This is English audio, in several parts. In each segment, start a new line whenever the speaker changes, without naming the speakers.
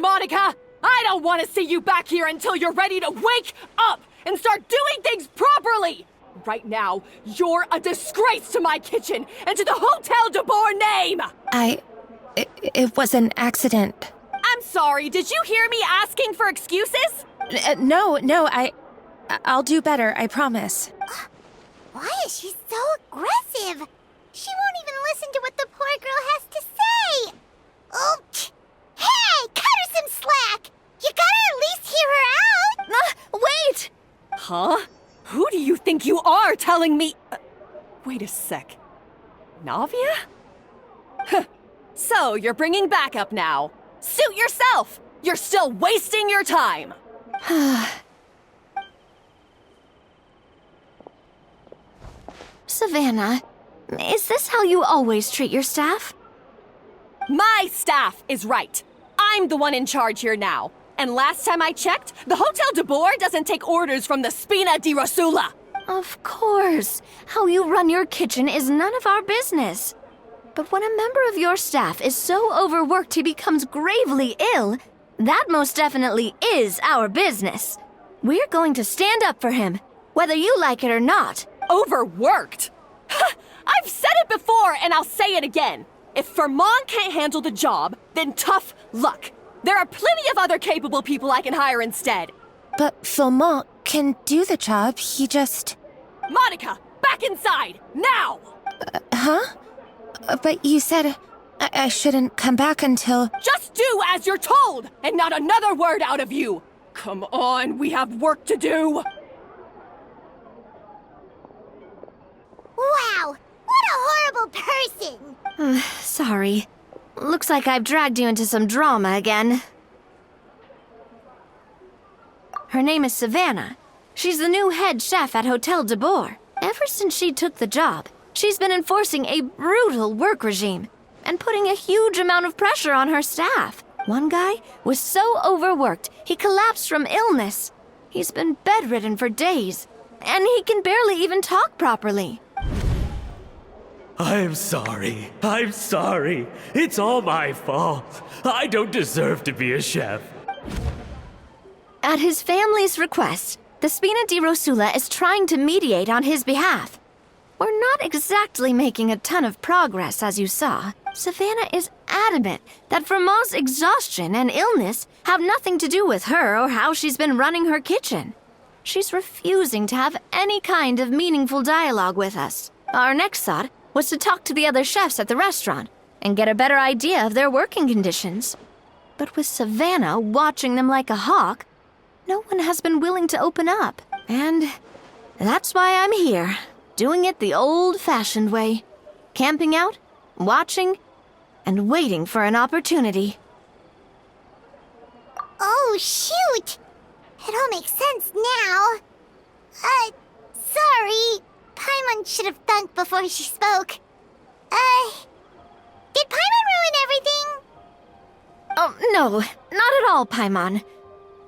Monica! I don't want to see you back here until you're ready to wake up and start doing things properly! Right now, you're a disgrace to my kitchen and to the Hotel de Boer name!
It was an accident.
I'm sorry, did you hear me asking for excuses?
No, I'll do better, I promise.
Why is she so aggressive? She won't even listen to what the poor girl has to say. Oh, hey, cut her some slack. You gotta at least hear her out.
Wait!
Huh? Who do you think you are telling me? Wait a sec. Navia? Huh. So, you're bringing backup now. Suit yourself! You're still wasting your time!
Savannah, is this how you always treat your staff?
My staff is right. I'm the one in charge here now. And last time I checked, the Hotel de Boer doesn't take orders from the Spina di Rosula.
Of course. How you run your kitchen is none of our business. But when a member of your staff is so overworked he becomes gravely ill, that most definitely is our business. We're going to stand up for him, whether you like it or not.
Overworked? I've said it before and I'll say it again. If Fermon can't handle the job, then tough luck. There are plenty of other capable people I can hire instead.
But Philmont can do the job, he just...
Monica, back inside, now!
Huh? But you said I shouldn't come back until...
Just do as you're told, and not another word out of you! Come on, we have work to do!
Wow, what a horrible person.
Sorry. Looks like I've dragged you into some drama again. Her name is Savannah. She's the new head chef at Hotel de Boer. Ever since she took the job, she's been enforcing a brutal work regime and putting a huge amount of pressure on her staff. One guy was so overworked, he collapsed from illness. He's been bedridden for days, and he can barely even talk properly.
I'm sorry. It's all my fault. I don't deserve to be a chef.
At his family's request, the Spina di Rosula is trying to mediate on his behalf. We're not exactly making a ton of progress, as you saw. Savannah is adamant that Vermont's exhaustion and illness have nothing to do with her or how she's been running her kitchen. She's refusing to have any kind of meaningful dialogue with us. Our next thought was to talk to the other chefs at the restaurant and get a better idea of their working conditions. But with Savannah watching them like a hawk, no one has been willing to open up. And that's why I'm here, doing it the old-fashioned way. Camping out, watching, and waiting for an opportunity.
Oh, shoot! It all makes sense now. Sorry. Paimon should have thunk before she spoke. Did Paimon ruin everything?
Oh, no, not at all, Paimon.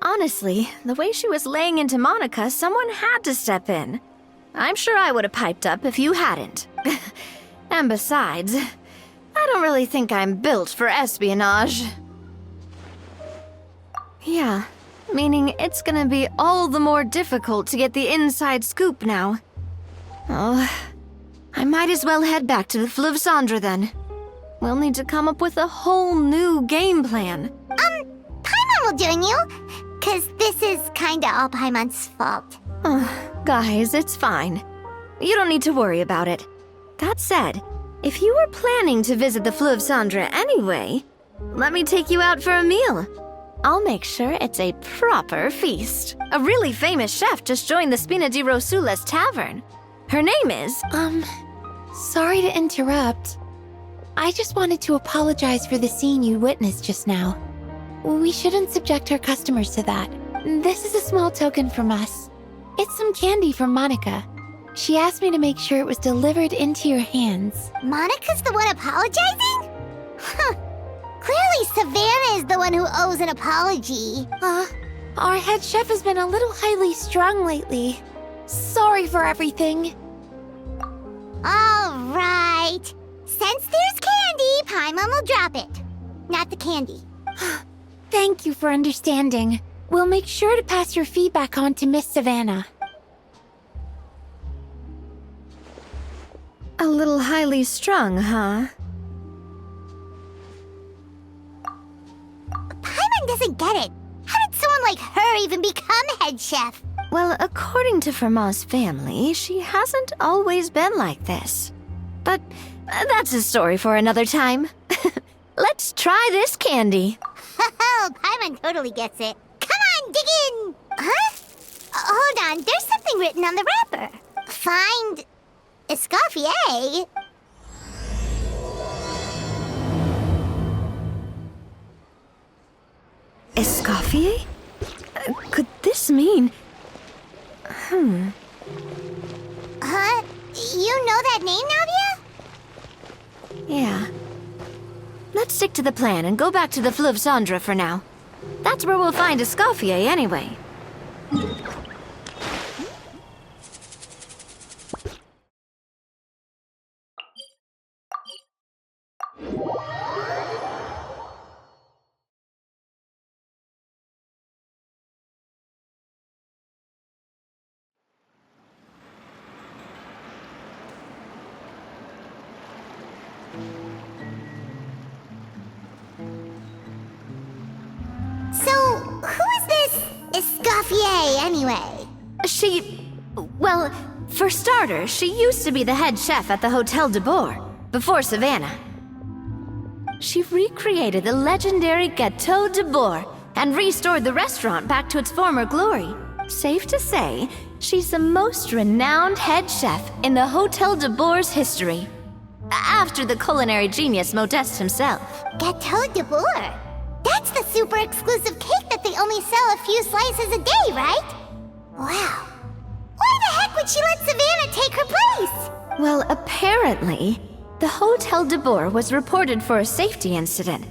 Honestly, the way she was laying into Monica, someone had to step in. I'm sure I would have piped up if you hadn't. And besides, I don't really think I'm built for espionage. Yeah, meaning it's gonna be all the more difficult to get the inside scoop now. Oh, I might as well head back to the Fleuve Cendre then. We'll need to come up with a whole new game plan.
Paimon will join you, 'cause this is kinda all Paimon's fault.
Guys, it's fine. You don't need to worry about it. That said, if you were planning to visit the Fleuve Cendre anyway, let me take you out for a meal. I'll make sure it's a proper feast. A really famous chef just joined the Spina di Rosula's tavern. Her name is...
Sorry to interrupt. I just wanted to apologize for the scene you witnessed just now. We shouldn't subject our customers to that. This is a small token from us. It's some candy from Monica. She asked me to make sure it was delivered into your hands.
Monica's the one apologizing? Huh. Clearly Savannah is the one who owes an apology.
Our head chef has been a little highly strung lately. Sorry for everything.
All right. Since there's candy, Paimon will drop it. Not the candy.
Thank you for understanding. We'll make sure to pass your feedback on to Miss Savannah.
A little highly strung, huh?
Paimon doesn't get it. How did someone like her even become head chef?
Well, according to Fermat's family, she hasn't always been like this. But that's a story for another time. Let's try this candy.
Oh, Paimon totally gets it. Come on, dig in! Huh? Hold on, there's something written on the wrapper. Find Escoffier.
Escoffier? Could this mean...
Huh? You know that name, Navia?
Yeah. Let's stick to the plan and go back to the Fleuve Cendre for now. That's where we'll find Escoffier anyway.
So, who is this Escoffier anyway?
Well, for starters, she used to be the head chef at the Hotel de Bourg, before Savannah. She recreated the legendary Gâteau de Bourg and restored the restaurant back to its former glory. Safe to say, she's the most renowned head chef in the Hotel de Bourg's history. After the culinary genius Modeste himself.
Gâteau de Bourg. That's the super exclusive cake that they only sell a few slices a day, right? Wow. Why the heck would she let Savannah take her place?
Well, apparently, the Hotel de Bourg was reported for a safety incident.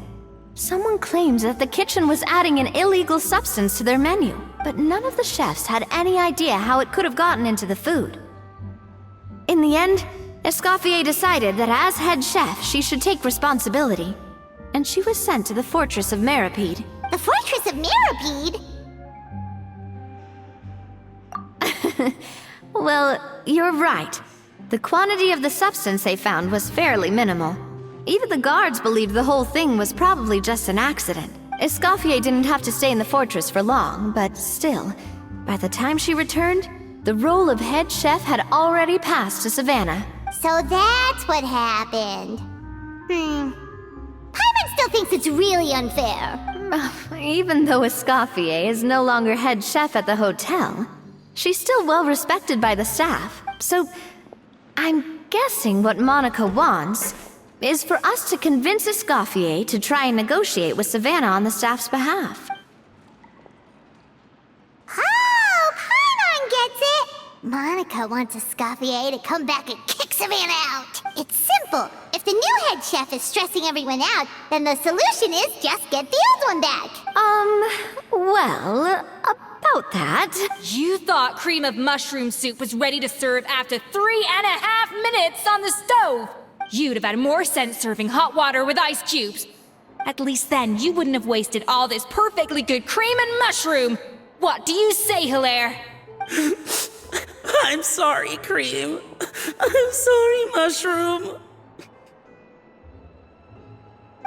Someone claims that the kitchen was adding an illegal substance to their menu, but none of the chefs had any idea how it could have gotten into the food. In the end, Escoffier decided that as head chef, she should take responsibility, and she was sent to the Fortress of Meripede.
The Fortress of Meripede?
Well, you're right. The quantity of the substance they found was fairly minimal. Even the guards believed the whole thing was probably just an accident. Escoffier didn't have to stay in the fortress for long, but still, by the time she returned, the role of head chef had already passed to Savannah.
So that's what happened. Paimon still thinks it's really unfair.
Even though Escoffier is no longer head chef at the hotel, she's still well respected by the staff. So, I'm guessing what Monica wants is for us to convince Escoffier to try and negotiate with Savannah on the staff's behalf.
Oh, Paimon gets it! Monica wants Escoffier to come back and kick Savannah out. It's simple. If the new head chef is stressing everyone out, then the solution is just get the old one back.
Well, about that...
You thought cream of mushroom soup was ready to serve after 3.5 minutes on the stove. You'd have had more sense serving hot water with ice cubes. At least then you wouldn't have wasted all this perfectly good cream and mushroom. What do you say, Hilaire?
I'm sorry, Cream. I'm sorry, Mushroom.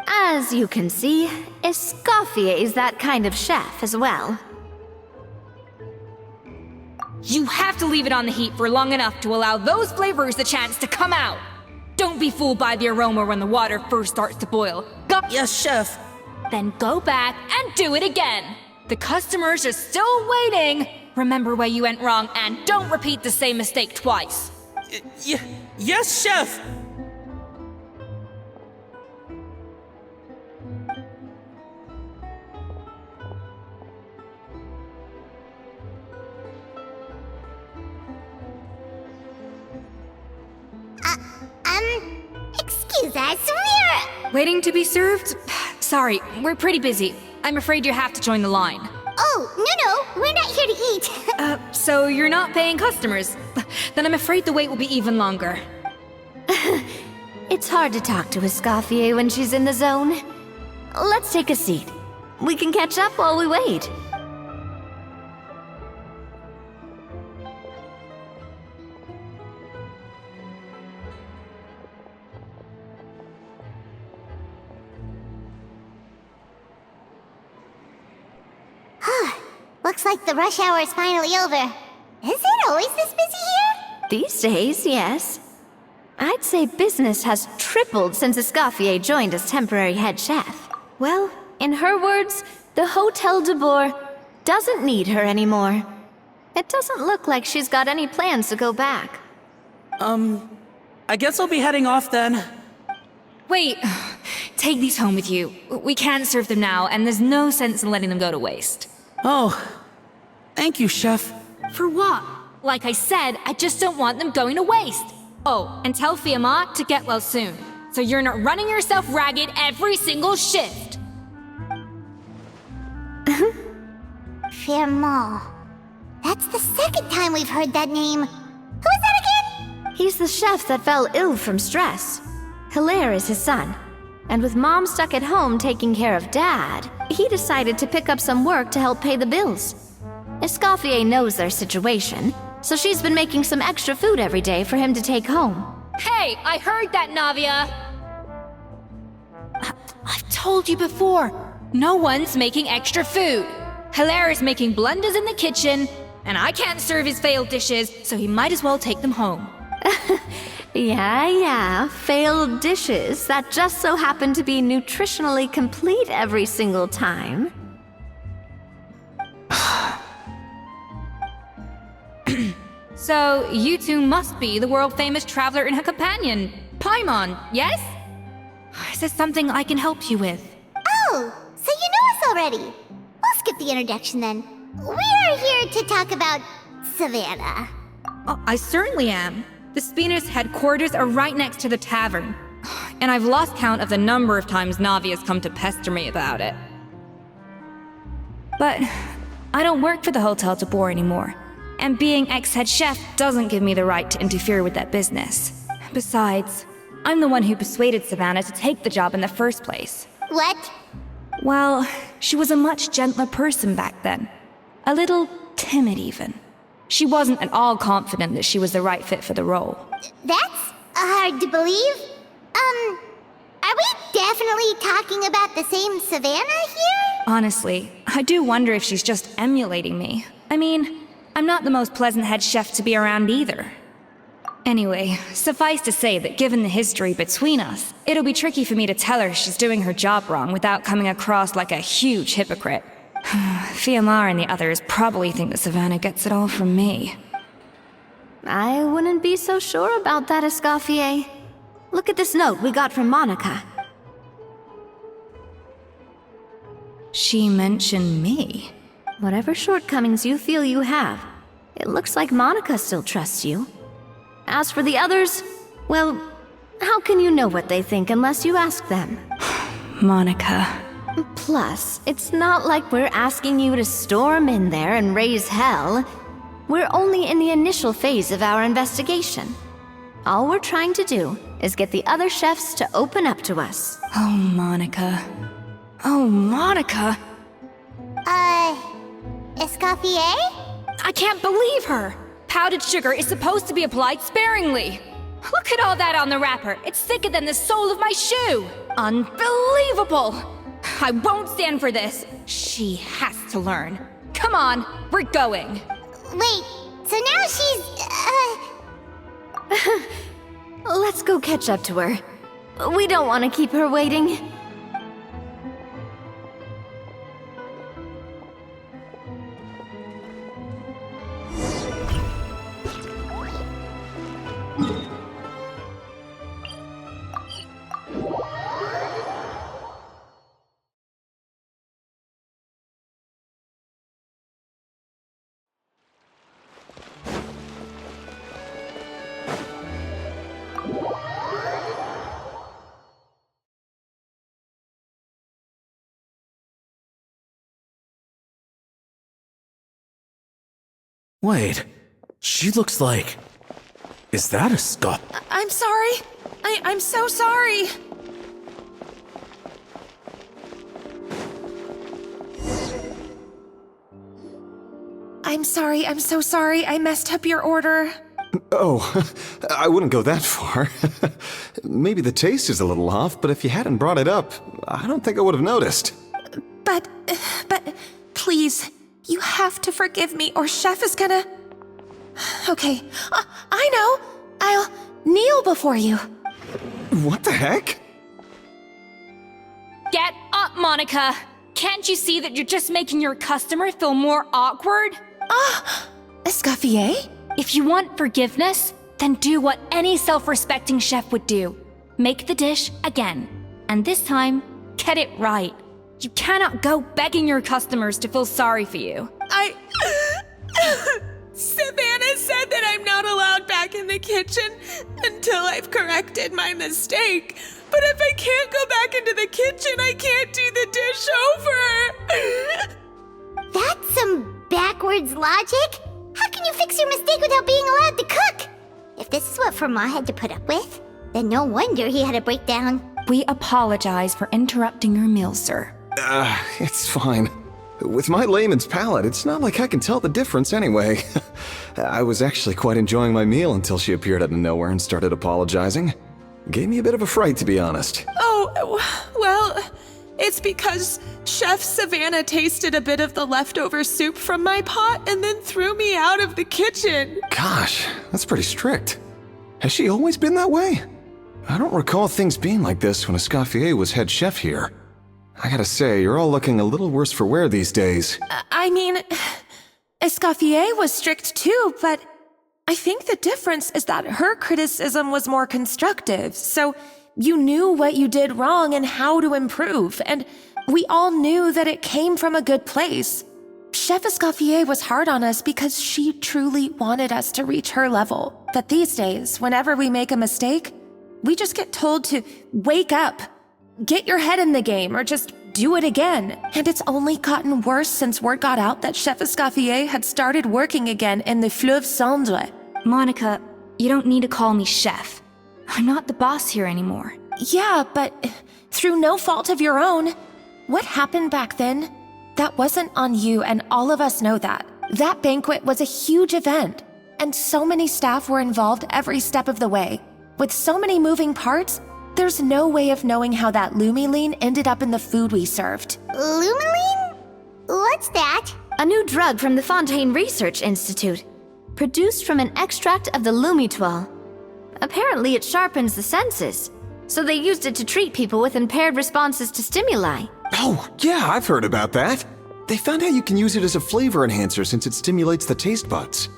As you can see, Escoffier is that kind of chef as well.
You have to leave it on the heat for long enough to allow those flavors the chance to come out. Don't be fooled by the aroma when the water first starts to boil.
Yes, Chef.
Then go back and do it again. The customers are still waiting. Remember where you went wrong and don't repeat the same mistake twice.
Yes, Chef.
Excuse us, we're...
Waiting to be served? Sorry, we're pretty busy. I'm afraid you have to join the line.
Oh, no, we're not here to eat.
So you're not paying customers? Then I'm afraid the wait will be even longer.
It's hard to talk to Escoffier when she's in the zone. Let's take a seat. We can catch up while we wait.
Looks like the rush hour is finally over. Is it always this busy here?
These days, yes. I'd say business has tripled since Escoffier joined as temporary head chef. Well, in her words, the Hotel de Boer doesn't need her anymore. It doesn't look like she's got any plans to go back.
I guess I'll be heading off then.
Wait, take these home with you. We can't serve them now, and there's no sense in letting them go to waste.
Oh, thank you, Chef.
For what? Like I said, I just don't want them going to waste. Oh, and tell Fiamma to get well soon, so you're not running yourself ragged every single shift.
Fiamma. That's the second time we've heard that name. Who is that again?
He's the chef that fell ill from stress. Hilaire is his son. And with Mom stuck at home taking care of Dad, he decided to pick up some work to help pay the bills. Escoffier knows their situation, so she's been making some extra food every day for him to take home.
Hey, I heard that, Navia! I've told you before, no one's making extra food. Hilaire is making blunders in the kitchen, and I can't serve his failed dishes, so he might as well take them home.
Yeah, failed dishes that just so happen to be nutritionally complete every single time.
So, you two must be the world-famous traveler and her companion, Paimon, yes? Is there something I can help you with?
Oh, so you know us already. We'll skip the introduction then. We're here to talk about Savannah.
Oh, I certainly am. The Spina's headquarters are right next to the tavern. And I've lost count of the number of times Navi has come to pester me about it. But I don't work for the Hotel de Boer anymore. And being ex-head chef doesn't give me the right to interfere with that business. Besides, I'm the one who persuaded Savannah to take the job in the first place.
What?
Well, she was a much gentler person back then. A little timid even. She wasn't at all confident that she was the right fit for the role.
That's hard to believe. Are we definitely talking about the same Savannah here?
Honestly, I do wonder if she's just emulating me. I mean, I'm not the most pleasant head chef to be around either. Anyway, suffice to say that given the history between us, it'll be tricky for me to tell her she's doing her job wrong without coming across like a huge hypocrite. Fiamma and the others probably think that Savannah gets it all from me.
I wouldn't be so sure about that, Escoffier. Look at this note we got from Monica.
She mentioned me.
Whatever shortcomings you feel you have, it looks like Monica still trusts you. As for the others, well, how can you know what they think unless you ask them?
Monica.
Plus, it's not like we're asking you to storm in there and raise hell. We're only in the initial phase of our investigation. All we're trying to do is get the other chefs to open up to us.
Oh, Monica. Oh, Monica!
Escoffier?
I can't believe her! Powdered sugar is supposed to be applied sparingly. Look at all that on the wrapper. It's thicker than the sole of my shoe. Unbelievable! I won't stand for this. She has to learn. Come on, we're going.
Wait, so now she's,
Let's go catch up to her. We don't want to keep her waiting.
Wait, she looks like... Is that a Scot?
I'm sorry. I'm so sorry.
I'm sorry, I'm so sorry. I messed up your order.
Oh, I wouldn't go that far. Maybe the taste is a little off, but if you hadn't brought it up, I don't think I would have noticed.
But, please, you have to forgive me or Chef is gonna... Okay, I know. I'll kneel before you.
What the heck?
Get up, Monica! Can't you see that you're just making your customer feel more awkward?
Escoffier?
If you want forgiveness, then do what any self-respecting chef would do. Make the dish again. And this time, get it right. You cannot go begging your customers to feel sorry for you.
Savannah said that I'm not allowed back in the kitchen until I've corrected my mistake. But if I can't go back into the kitchen, I can't do the dish over.
That's some backwards logic. How can you fix your mistake without being allowed to cook? If this is what Fermat had to put up with, then no wonder he had a breakdown.
We apologize for interrupting your meal, sir.
It's fine. With my layman's palate, it's not like I can tell the difference anyway. I was actually quite enjoying my meal until she appeared out of nowhere and started apologizing. Gave me a bit of a fright, to be honest.
Oh, well, it's because Chef Savannah tasted a bit of the leftover soup from my pot and then threw me out of the kitchen.
Gosh, that's pretty strict. Has she always been that way? I don't recall things being like this when Escoffier was head chef here. I gotta say, you're all looking a little worse for wear these days.
I mean, Escoffier was strict too, but I think the difference is that her criticism was more constructive, so you knew what you did wrong and how to improve, and we all knew that it came from a good place. Chef Escoffier was hard on us because she truly wanted us to reach her level. But these days, whenever we make a mistake, we just get told to wake up, get your head in the game, or just do it again. And it's only gotten worse since word got out that Chef Escoffier had started working again in the Fleuve Cendre.
Monica, you don't need to call me chef. I'm not the boss here anymore.
Yeah, but through no fault of your own. What happened back then? That wasn't on you, and all of us know that. That banquet was a huge event, and so many staff were involved every step of the way. With so many moving parts, there's no way of knowing how that Lumiline ended up in the food we served.
Lumiline? What's that?
A new drug from the Fontaine Research Institute, produced from an extract of the Lumitoile. Apparently it sharpens the senses, so they used it to treat people with impaired responses to stimuli.
Oh, yeah, I've heard about that. They found out you can use it as a flavor enhancer since it stimulates the taste buds.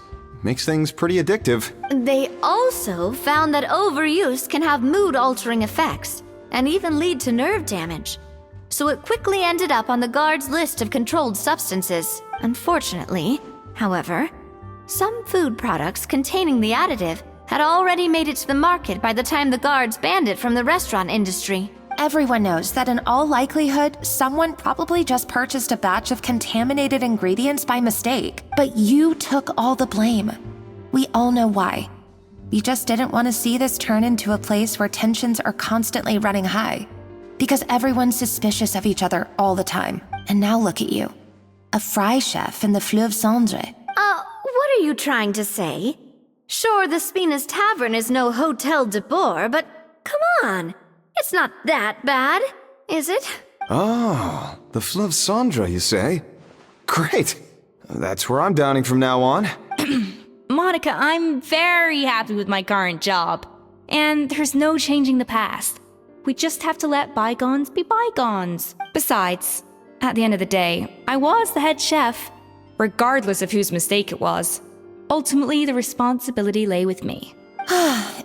Makes things pretty addictive.
They also found that overuse can have mood-altering effects, and even lead to nerve damage. So it quickly ended up on the guards' list of controlled substances. Unfortunately, however, some food products containing the additive had already made it to the market by the time the guards banned it from the restaurant industry.
Everyone knows that in all likelihood, someone probably just purchased a batch of contaminated ingredients by mistake. But you took all the blame. We all know why. We just didn't want to see this turn into a place where tensions are constantly running high. Because everyone's suspicious of each other all the time. And now look at you. A fry chef in the Fleuve Cendre.
What are you trying to say? Sure, the Spina's Tavern is no Hotel de Boer, but come on. It's not that bad, is it?
Oh, the Fleuve Cendre, you say? Great. That's where I'm dining from now on.
Monica, I'm very happy with my current job. And there's no changing the past. We just have to let bygones be bygones. Besides, at the end of the day, I was the head chef, regardless of whose mistake it was. Ultimately, the responsibility lay with me.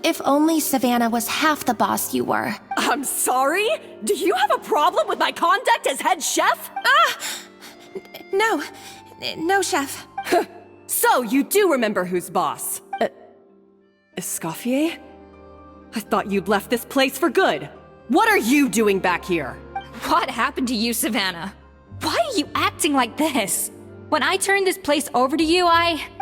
If only Savannah was half the boss you were.
I'm sorry? Do you have a problem with my conduct as head chef?
No, chef.
So you do remember who's boss? Escoffier? I thought you'd left this place for good. What are you doing back here?
What happened to you, Savannah? Why are you acting like this? When I turned this place over to you,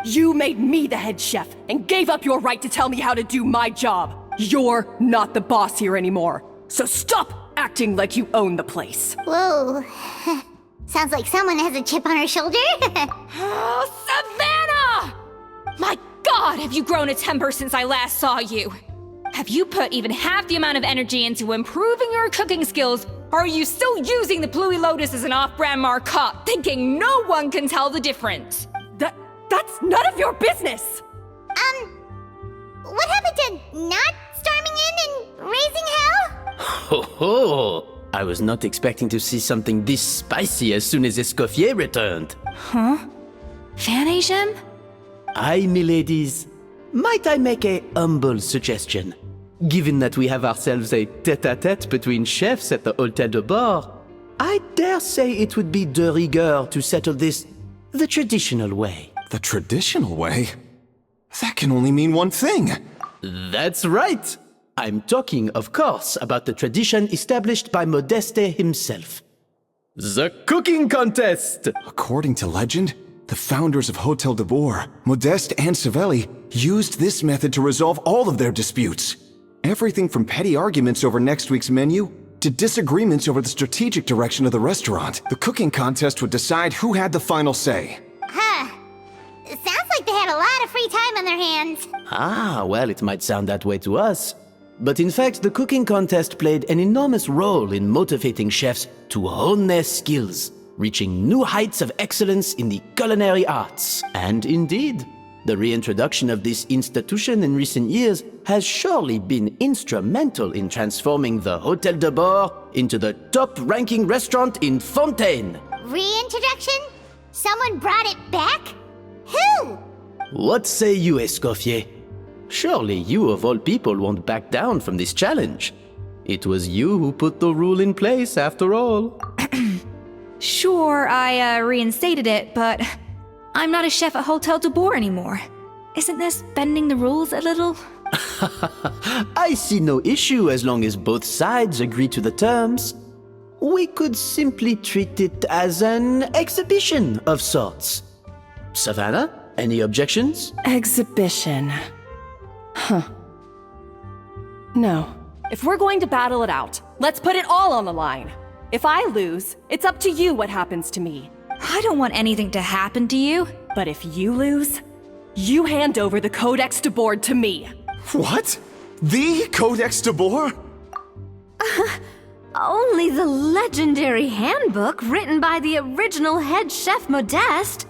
You made me the head chef and gave up your right to tell me how to do my job. You're not the boss here anymore. So stop acting like you own the place.
Whoa. Sounds like someone has a chip on her shoulder.
Oh, Savannah! My God, have you grown a temper since I last saw you? Have you put even half the amount of energy into improving your cooking skills, or are you still using the Pluie Lotus as an off-brand marcotte, thinking no one can tell the difference?
That's none of your business!
What happened to not storming in and raising hell?
Ho ho! I was not expecting to see something this spicy as soon as Escoffier returned.
Huh? Fanasian?
Aye, miladies. Might I make a humble suggestion? Given that we have ourselves a tête-à-tête between chefs at the Hôtel de Bord, I dare say it would be de rigueur to settle this the traditional way.
The traditional way? That can only mean one thing.
That's right! I'm talking, of course, about the tradition established by Modeste himself. The cooking contest!
According to legend, the founders of Hôtel de Bord, Modeste and Savelli, used this method to resolve all of their disputes. Everything from petty arguments over next week's menu to disagreements over the strategic direction of the restaurant. The cooking contest would decide who had the final say.
Huh. It sounds like they had a lot of free time on their hands.
Ah, well, it might sound that way to us. But in fact, the cooking contest played an enormous role in motivating chefs to hone their skills, reaching new heights of excellence in the culinary arts. And indeed, the reintroduction of this institution in recent years has surely been instrumental in transforming the Hôtel de Bord into the top-ranking restaurant in Fontaine.
Reintroduction? Someone brought it back? Who?
What say you, Escoffier? Surely you of all people won't back down from this challenge. It was you who put the rule in place, after all.
Sure, I reinstated it, but I'm not a chef at Hôtel de Bord anymore. Isn't this bending the rules a little?
I see no issue as long as both sides agree to the terms. We could simply treat it as an exhibition of sorts. Savannah, any objections?
Exhibition. Huh. No. If we're going to battle it out, let's put it all on the line. If I lose, it's up to you what happens to me.
I don't want anything to happen to you.
But if you lose, you hand over the Codex de Bord to me.
What? The Codex de Bord?
Only the legendary handbook written by the original head chef Modeste.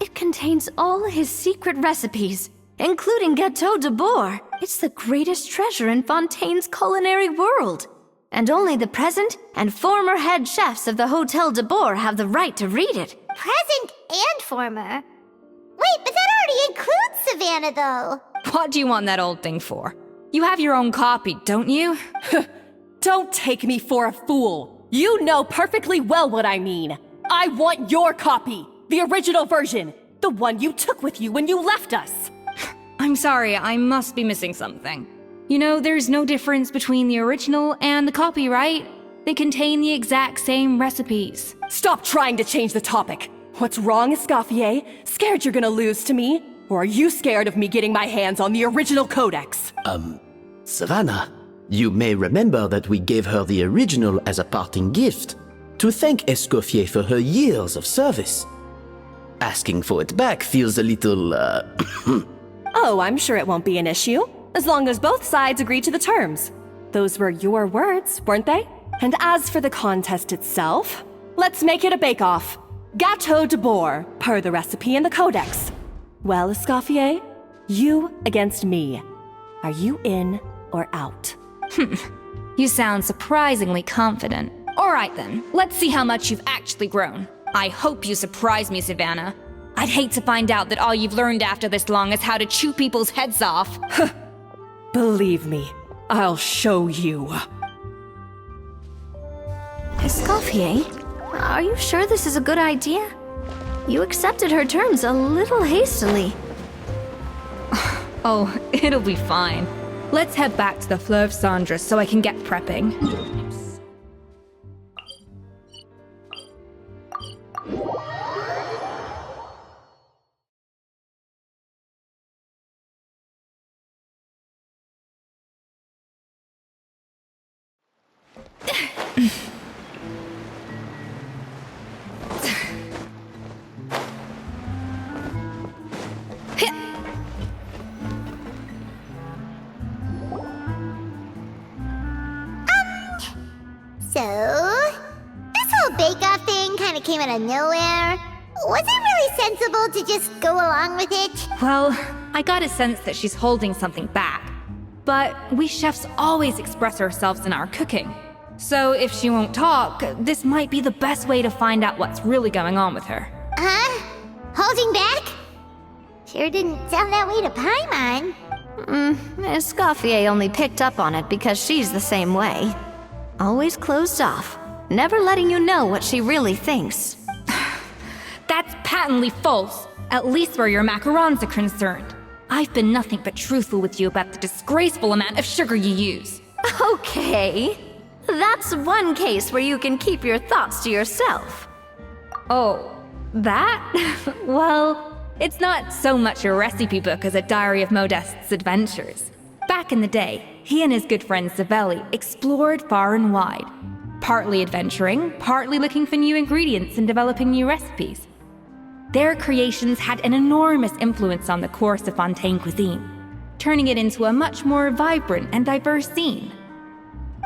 It contains all his secret recipes, including Gâteau de Bord. It's the greatest treasure in Fontaine's culinary world. And only the present and former head chefs of the Hôtel de Bord have the right to read it.
Present and former? Wait, but that already includes Savannah, though.
What do you want that old thing for? You have your own copy, don't you?
Don't take me for a fool. You know perfectly well what I mean. I want your copy, the original version, the one you took with you when you left us.
I'm sorry, I must be missing something. You know, there's no difference between the original and the copy, right? They contain the exact same recipes.
Stop trying to change the topic. What's wrong, Escoffier? Scared you're gonna lose to me? Or are you scared of me getting my hands on the original codex?
Savannah, you may remember that we gave her the original as a parting gift, to thank Escoffier for her years of service. Asking for it back feels a little,
Oh, I'm sure it won't be an issue, as long as both sides agree to the terms. Those were your words, weren't they? And as for the contest itself, let's make it a bake-off. Gâteau de Bord, per the recipe in the codex. Well, Escoffier, you against me. Are you in or out?
You sound surprisingly confident. All right then, let's see how much you've actually grown. I hope you surprise me, Savannah. I'd hate to find out that all you've learned after this long is how to chew people's heads off.
Believe me, I'll show you.
Escoffier, are you sure this is a good idea? You accepted her terms a little hastily.
Oh, it'll be fine. Let's head back to the Fleuve Cendres so I can get prepping.
kind of came out of nowhere. Was it really sensible to just go along with it?
Well, I got a sense that she's holding something back. But we chefs always express ourselves in our cooking. So if she won't talk, this might be the best way to find out what's really going on with her.
Huh? Holding back? Sure didn't sound that way to Paimon.
Escoffier only picked up on it because she's the same way. Always closed off, never letting you know what she really thinks.
That's patently false, at least where your macarons are concerned. I've been nothing but truthful with you about the disgraceful amount of sugar you use.
Okay. That's one case where you can keep your thoughts to yourself.
Oh, that? Well, it's not so much a recipe book as a diary of Modeste's adventures. Back in the day, he and his good friend Savelli explored far and wide, partly adventuring, partly looking for new ingredients and developing new recipes. Their creations had an enormous influence on the course of Fontaine cuisine, turning it into a much more vibrant and diverse scene.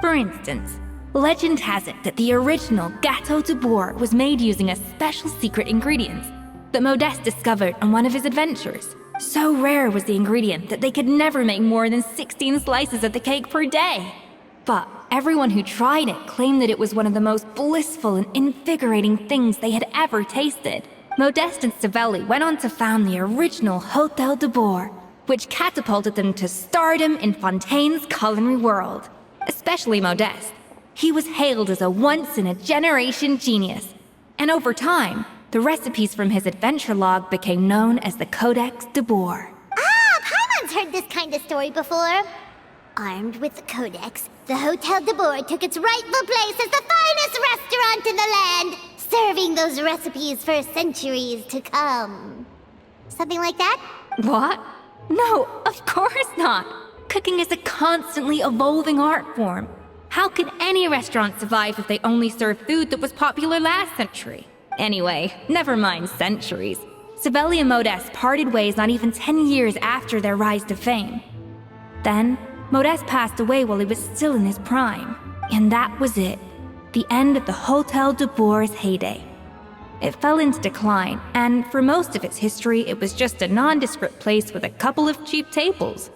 For instance, legend has it that the original Gâteau de Bourg was made using a special secret ingredient that Modeste discovered on one of his adventures. So rare was the ingredient that they could never make more than 16 slices of the cake per day. But everyone who tried it claimed that it was one of the most blissful and invigorating things they had ever tasted. Modeste and Savelli went on to found the original Hôtel de Bourg, which catapulted them to stardom in Fontaine's culinary world. Especially Modeste. He was hailed as a once-in-a-generation genius. And over time, the recipes from his adventure log became known as the Codex de Bourg.
Ah, Paimon's heard this kind of story before. Armed with the Codex, the Hôtel de Bourg took its rightful place as the finest restaurant in the land, serving those recipes for centuries to come. Something like that?
What? No, of course not. Cooking is a constantly evolving art form. How could any restaurant survive if they only served food that was popular last century? Anyway, never mind centuries. Savelli and Modeste parted ways not even 10 years after their rise to fame. Then, Modeste passed away while he was still in his prime. And that was it. The end of the Hôtel de Bourg's heyday. It fell into decline, and for most of its history, it was just a nondescript place with a couple of cheap tables.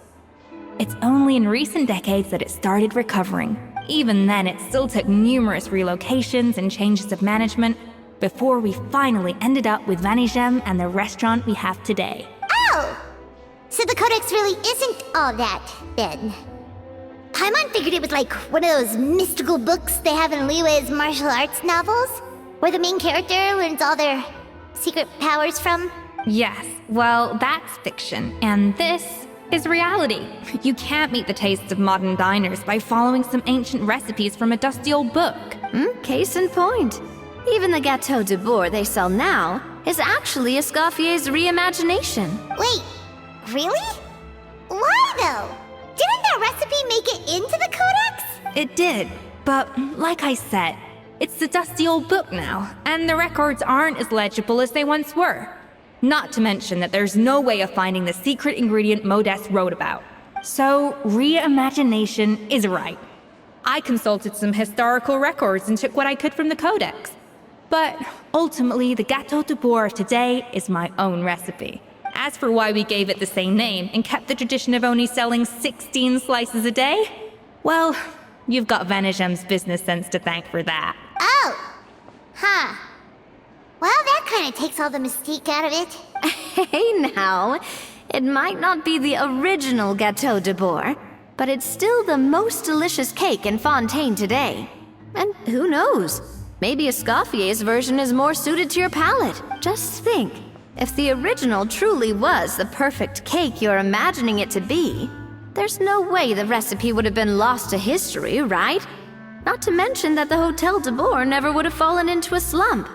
It's only in recent decades that it started recovering. Even then, it still took numerous relocations and changes of management before we finally ended up with Vanigem and the restaurant we have today.
Oh! So the Codex really isn't all that, then. Paimon figured it was like one of those mystical books they have in Liyue's martial arts novels, where the main character learns all their secret powers from.
Yes, well, that's fiction, and this is reality. You can't meet the tastes of modern diners by following some ancient recipes from a dusty old book.
Case in point. Even the Gâteau de Bourg they sell now is actually Escoffier's reimagination.
Wait, really? Why though? Didn't that recipe make it into the Codex?
It did, but like I said, it's the dusty old book now, and the records aren't as legible as they once were. Not to mention that there's no way of finding the secret ingredient Modeste wrote about. So, reimagination is right. I consulted some historical records and took what I could from the Codex. But ultimately, the Gâteau de Bourg of today is my own recipe. As for why we gave it the same name and kept the tradition of only selling 16 slices a day, well, you've got Vanigem's business sense to thank for that.
Oh! Huh. Well, that kind of takes all the mystique out of it.
Hey now, it might not be the original Gâteau de Bourg, but it's still the most delicious cake in Fontaine today. And who knows? Maybe Escoffier's version is more suited to your palate. Just think, if the original truly was the perfect cake you're imagining it to be, there's no way the recipe would have been lost to history, right? Not to mention that the Hôtel de Bourg never would have fallen into a slump.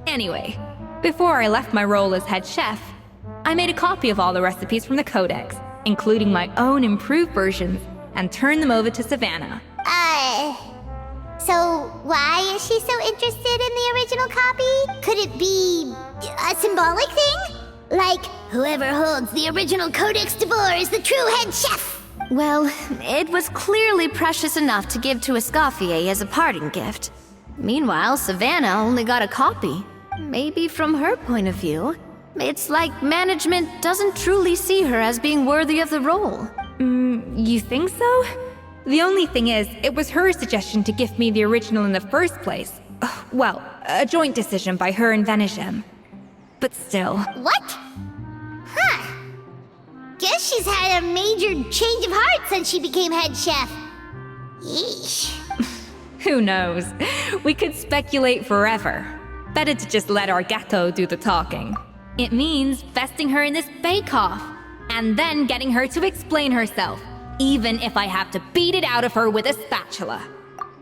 Anyway, before I left my role as head chef, I made a copy of all the recipes from the Codex, including my own improved versions, and turned them over to Savannah.
So why is she so interested in the original copy? Could it be a symbolic thing? Like, whoever holds the original Codex de Bourg is the true head chef?
Well, it was clearly precious enough to give to Escoffier as a parting gift. Meanwhile, Savannah only got a copy. Maybe from her point of view, it's like management doesn't truly see her as being worthy of the role.
You think so? The only thing is, it was her suggestion to give me the original in the first place. Well, a joint decision by her and Venisham. But still.
What? Huh. Guess she's had a major change of heart since she became head chef. Yeesh.
Who knows? We could speculate forever. Better to just let our Gato do the talking. It means vesting her in this bake-off, and then getting her to explain herself, even if I have to beat it out of her with a spatula.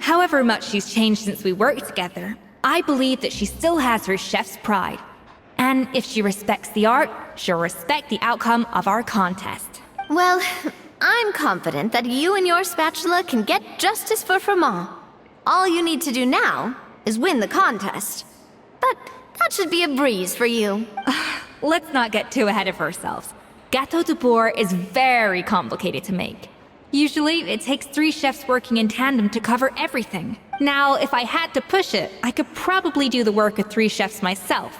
However much she's changed since we worked together, I believe that she still has her chef's pride. And if she respects the art, she'll respect the outcome of our contest.
Well, I'm confident that you and your spatula can get justice for Froment. All you need to do now is win the contest. But that should be a breeze for you.
Let's not get too ahead of ourselves. Gâteau de Bourg is very complicated to make. Usually, it takes 3 chefs working in tandem to cover everything. Now, if I had to push it, I could probably do the work of 3 chefs myself.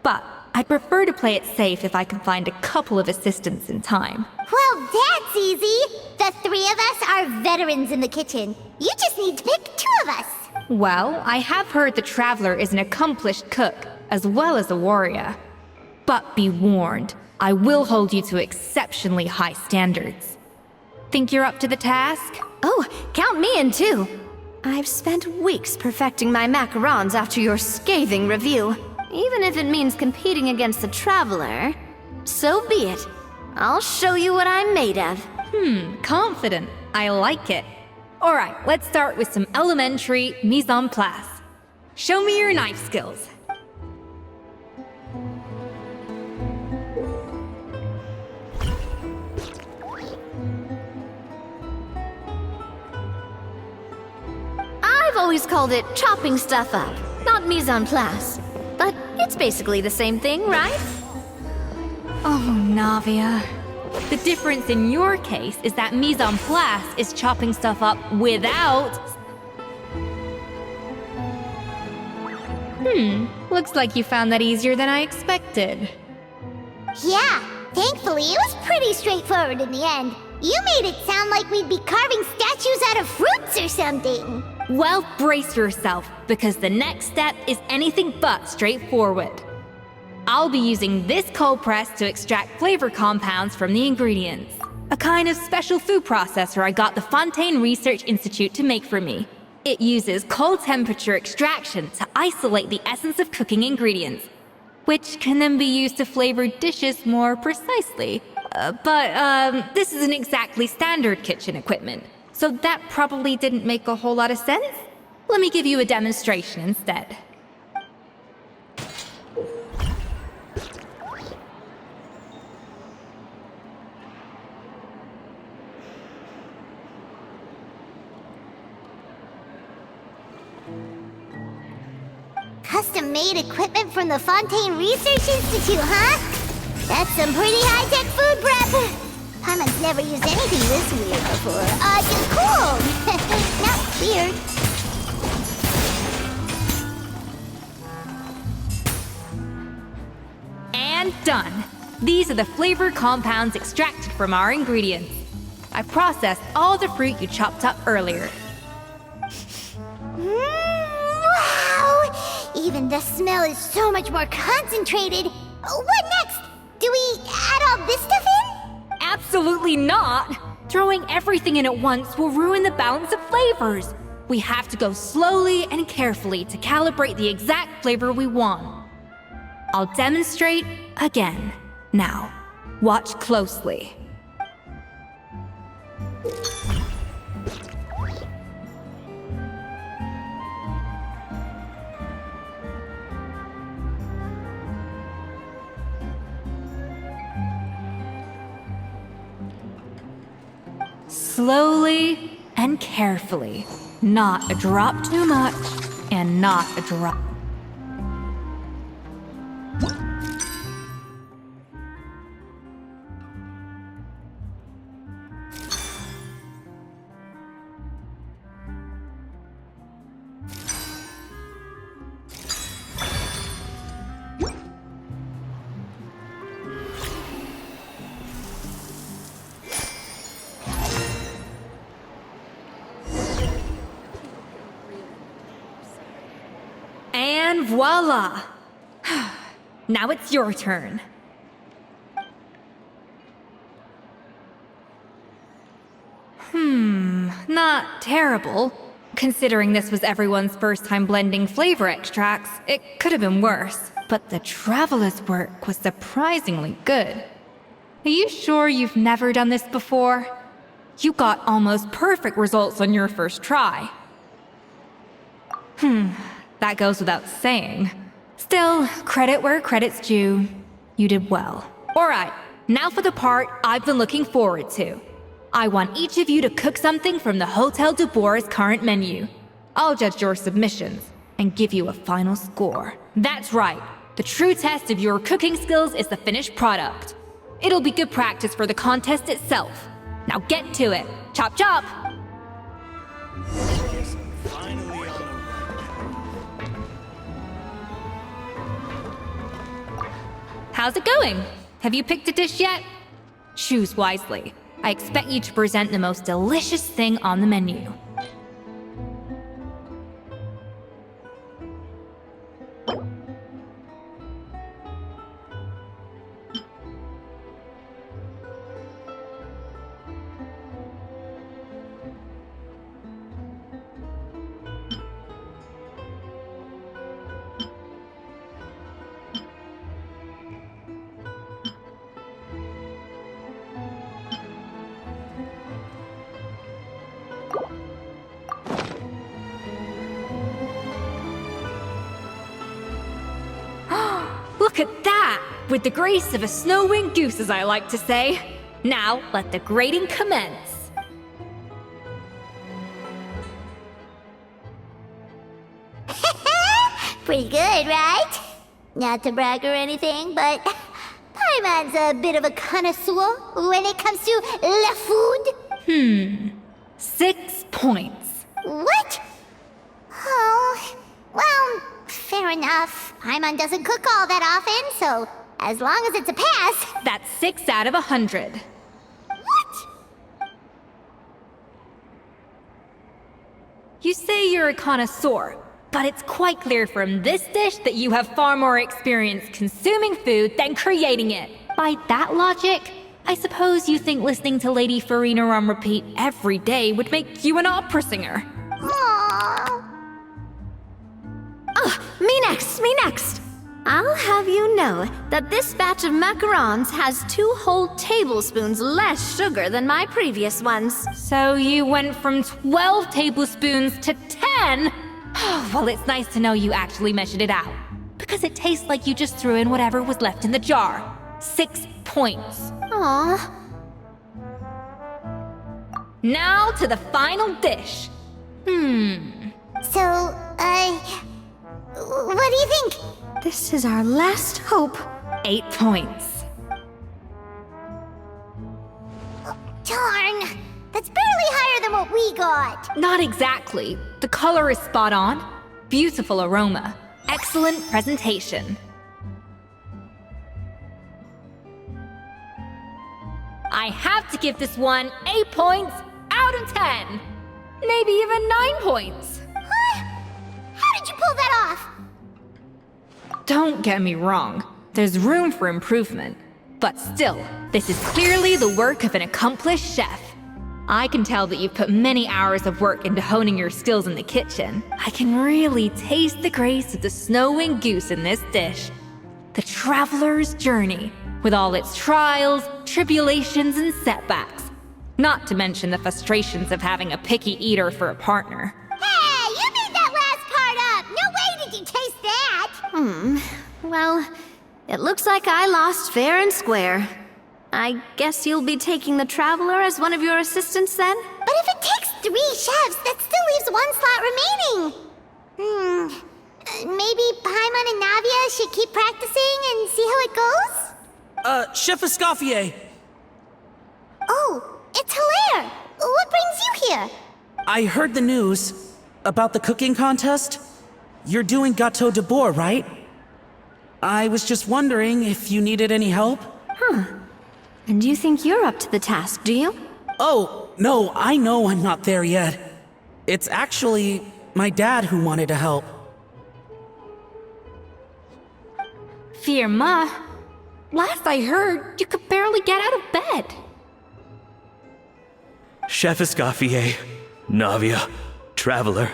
But I'd prefer to play it safe if I can find a couple of assistants in time.
Well, that's easy. The 3 of us are veterans in the kitchen. You just need to pick 2 of us.
Well, I have heard the Traveler is an accomplished cook, as well as a warrior. But be warned, I will hold you to exceptionally high standards. Think you're up to the task?
Oh, count me in too. I've spent weeks perfecting my macarons after your scathing review. Even if it means competing against the Traveler, so be it. I'll show you what I'm made of.
Confident. I like it. Alright, let's start with some elementary mise en place. Show me your knife skills.
I've always called it chopping stuff up, not mise en place. But it's basically the same thing, right?
Oh, Navia. The difference in your case is that mise en place is chopping stuff up without... Looks like you found that easier than I expected.
Yeah, thankfully it was pretty straightforward in the end. You made it sound like we'd be carving statues out of fruits or something.
Well, brace yourself, because the next step is anything but straightforward. I'll be using this cold press to extract flavor compounds from the ingredients. A kind of special food processor I got the Fontaine Research Institute to make for me. It uses cold temperature extraction to isolate the essence of cooking ingredients, which can then be used to flavor dishes more precisely. But this isn't exactly standard kitchen equipment, so that probably didn't make a whole lot of sense. Let me give you a demonstration instead.
Custom-made equipment from the Fontaine Research Institute, huh? That's some pretty high-tech food prep. Paimon's never used anything this weird before. Just cool. Not weird.
And done. These are the flavor compounds extracted from our ingredients. I processed all the fruit you chopped up earlier.
Wow! Even the smell is so much more concentrated. What next? Do we add all this stuff in?
Absolutely not! Throwing everything in at once will ruin the balance of flavors. We have to go slowly and carefully to calibrate the exact flavor we want. I'll demonstrate again. Now, watch closely. Slowly and carefully. Not a drop too much, and not a drop. And voila! Now it's your turn. Not terrible. Considering this was everyone's first time blending flavor extracts, it could have been worse. But the Traveler's work was surprisingly good. Are you sure you've never done this before? You got almost perfect results on your first try. That goes without saying. Still, credit where credit's due. You did well. Alright, now for the part I've been looking forward to. I want each of you to cook something from the Hotel du Bois' current menu. I'll judge your submissions and give you a final score. That's right. The true test of your cooking skills is the finished product. It'll be good practice for the contest itself. Now get to it. Chop chop! How's it going? Have you picked a dish yet? Choose wisely. I expect you to present the most delicious thing on the menu. Look at that! With the grace of a snow-winged goose, as I like to say. Now, let the grating commence.
Pretty good, right? Not to brag or anything, but Paimon's a bit of a connoisseur when it comes to la food.
6 points.
What? Oh, well, fair enough. Paimon doesn't cook all that often, so as long as it's a pass.
That's 6 out of 100.
What?
You say you're a connoisseur, but it's quite clear from this dish that you have far more experience consuming food than creating it. By that logic, I suppose you think listening to Lady Farina on repeat every day would make you an opera singer.
Aww.
Me next! I'll have you know that this batch of macarons has 2 whole tablespoons less sugar than my previous ones.
So you went from 12 tablespoons to 10? Well, it's nice to know you actually measured it out. Because it tastes like you just threw in whatever was left in the jar. 6 points.
Aw.
Now to the final dish.
So, what do you think?
This is our last hope.
8 points.
Darn, that's barely higher than what we got.
Not exactly. The color is spot on. Beautiful aroma. Excellent presentation. I have to give this one 8 points out of 10. Maybe even 9 points.
Huh? How did you pull that off?
Don't get me wrong. There's room for improvement. But still, this is clearly the work of an accomplished chef. I can tell that you've put many hours of work into honing your skills in the kitchen. I can really taste the grace of the snow-winged goose in this dish. The traveler's journey, with all its trials, tribulations, and setbacks. Not to mention the frustrations of having a picky eater for a partner.
Hey, you made that last part up! No way did you taste that!
Well, it looks like I lost fair and square. I guess you'll be taking the Traveler as one of your assistants then?
But if it takes 3 chefs, that still leaves 1 slot remaining. Maybe Paimon and Navia should keep practicing and see how it goes?
Chef Escoffier,
Oh, it's Hilaire! What brings you here?
I heard the news about the cooking contest. You're doing Gâteau de Bois, right? I was just wondering if you needed any help.
And you think you're up to the task, do you?
Oh, no, I know I'm not there yet. It's actually my dad who wanted to help.
Firma, last I heard, you could barely get out of bed.
Chef Escoffier, Navia, Traveler,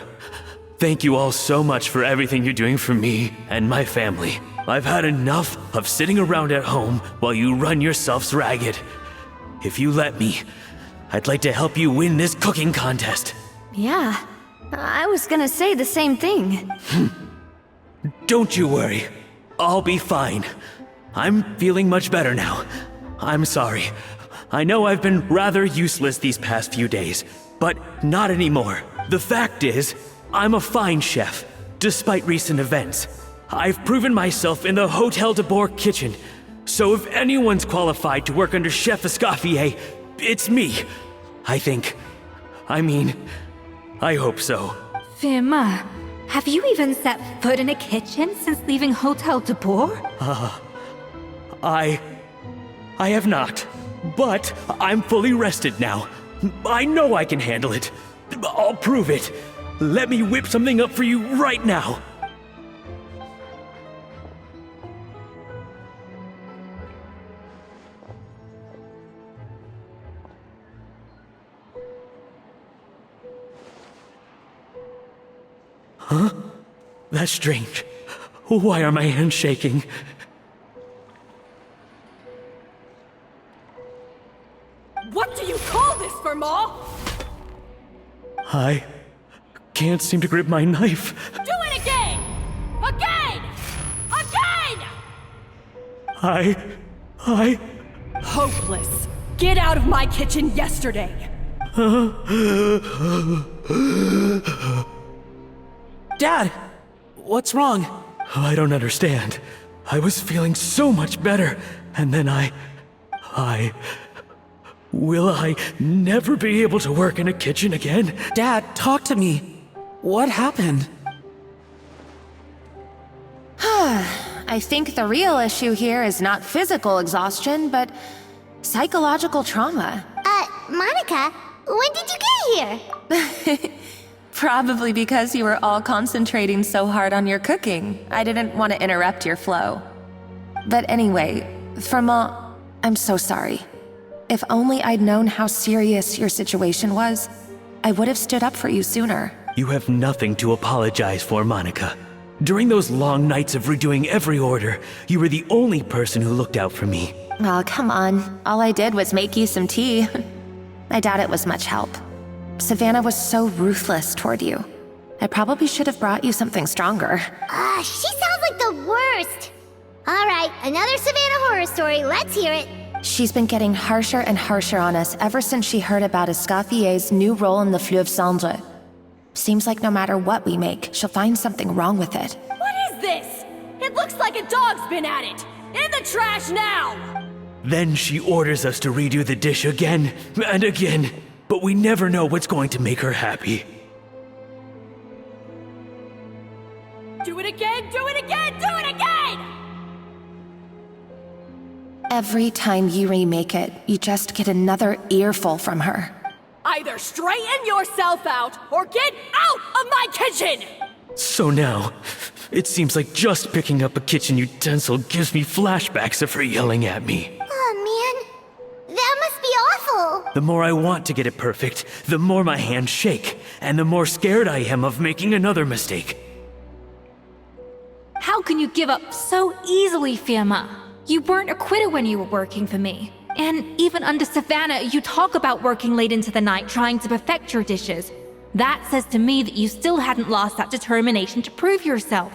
thank you all so much for everything you're doing for me and my family. I've had enough of sitting around at home while you run yourselves ragged. If you let me, I'd like to help you win this cooking contest.
Yeah, I was gonna say the same thing.
Don't you worry. I'll be fine. I'm feeling much better now. I'm sorry. I know I've been rather useless these past few days, but not anymore. The fact is, I'm a fine chef, despite recent events. I've proven myself in the Hotel de Bourg kitchen, so if anyone's qualified to work under Chef Escoffier, it's me. I think. I hope so.
Firma, have you even set foot in a kitchen since leaving Hotel de Bourg?
I have not, but I'm fully rested now. I know I can handle it. I'll prove it. Let me whip something up for you right now. Huh? That's strange. Why are my hands shaking?
What do you call this, Firma?
I can't seem to grip my knife.
Do it again! Again! Again!
I...
Hopeless. Get out of my kitchen yesterday.
Dad, what's wrong?
I don't understand. I was feeling so much better, and then Will I never be able to work in a kitchen again?
Dad, talk to me. What happened?
I think the real issue here is not physical exhaustion, but psychological trauma.
Monica, when did you get here?
Probably because you were all concentrating so hard on your cooking. I didn't want to interrupt your flow. But anyway, Firma, I'm so sorry. If only I'd known how serious your situation was, I would have stood up for you sooner.
You have nothing to apologize for, Monica. During those long nights of redoing every order, you were the only person who looked out for me.
Oh, come on. All I did was make you some tea. I doubt it was much help. Savannah was so ruthless toward you. I probably should have brought you something stronger.
She sounds like the worst. All right, another Savannah horror story. Let's hear it.
She's been getting harsher and harsher on us ever since she heard about Escoffier's new role in the Fleuve Cendre. Seems like no matter what we make, she'll find something wrong with it.
What is this? It looks like a dog's been at it. In the trash now!
Then she orders us to redo the dish again and again, but we never know what's going to make her happy.
Do it again, do it again, do it again!
Every time you remake it, you just get another earful from her.
Either straighten yourself out or get out of my kitchen!
So now, it seems like just picking up a kitchen utensil gives me flashbacks of her yelling at me.
Oh man, that must be awful.
The more I want to get it perfect, the more my hands shake, and the more scared I am of making another mistake.
How can you give up so easily, Firma? You weren't a quitter when you were working for me. And even under Savannah, you talk about working late into the night trying to perfect your dishes. That says to me that you still hadn't lost that determination to prove yourself.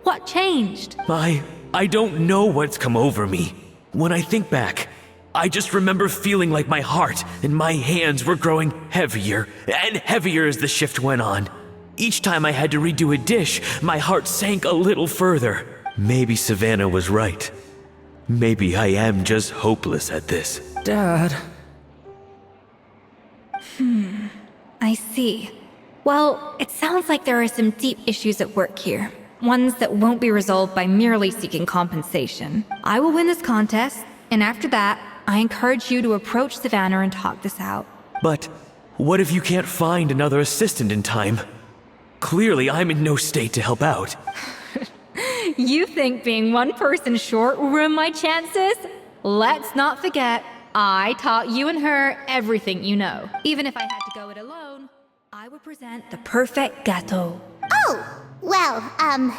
What changed?
I don't know what's come over me. When I think back, I just remember feeling like my heart and my hands were growing heavier and heavier as the shift went on. Each time I had to redo a dish, my heart sank a little further. Maybe Savannah was right. Maybe I am just hopeless at this.
Dad.
I see. Well, it sounds like there are some deep issues at work here. Ones that won't be resolved by merely seeking compensation. I will win this contest, and after that, I encourage you to approach Savannah and talk this out.
But what if you can't find another assistant in time? Clearly, I'm in no state to help out.
You think being one person short will ruin my chances? Let's not forget, I taught you and her everything you know. Even if I had to go it alone, I would present the perfect gâteau.
Oh, well, Paimon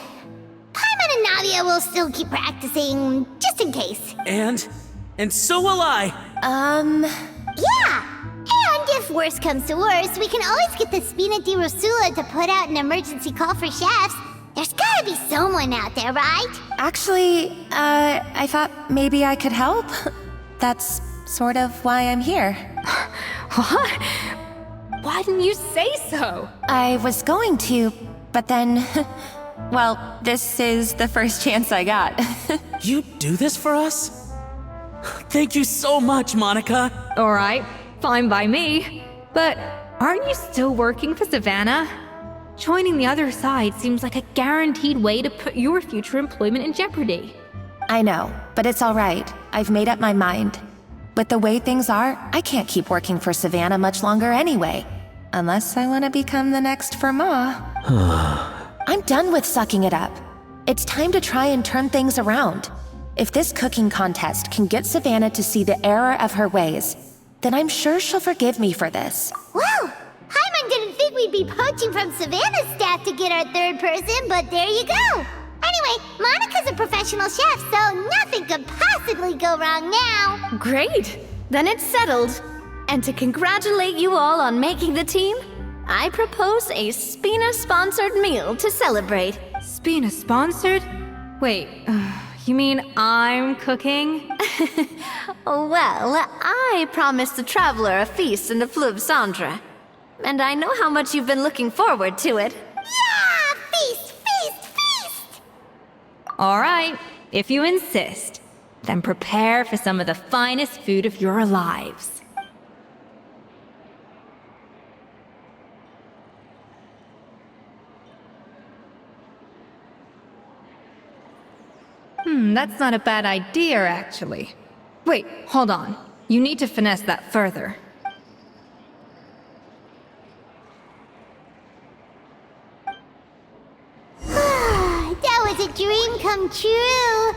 and Navia will still keep practicing, just in case.
And so will I.
Yeah! And if worse comes to worse, we can always get the Spina di Rosula to put out an emergency call for chefs. There's gotta be someone out there, right?
Actually, I thought maybe I could help. That's sort of why I'm here.
What? Why didn't you say so?
I was going to, but then... well, this is the first chance I got.
You do this for us? Thank you so much, Monica.
Alright, fine by me. But aren't you still working for Savannah? Joining the other side seems like a guaranteed way to put your future employment in jeopardy.
I know, but it's alright. I've made up my mind. With the way things are, I can't keep working for Savannah much longer anyway. Unless I want to become the next Fermat. I'm done with sucking it up. It's time to try and turn things around. If this cooking contest can get Savannah to see the error of her ways, then I'm sure she'll forgive me for this.
Well, Paimon didn't think we'd be poaching from Savannah's staff to get our third person, but there you go. Anyway, Monica's a professional chef, so nothing could possibly go wrong now.
Great! Then it's settled. And to congratulate you all on making the team, I propose a Spina-sponsored meal to celebrate.
Spina-sponsored? Wait, you mean I'm cooking?
Well, I promised the traveler a feast in the Fleuve Cendre. And I know how much you've been looking forward to it.
Yeah! Feast, feast, feast!
Alright, if you insist, then prepare for some of the finest food of your lives. That's not a bad idea, actually. Wait, hold on. You need to finesse that further.
That was a dream come true.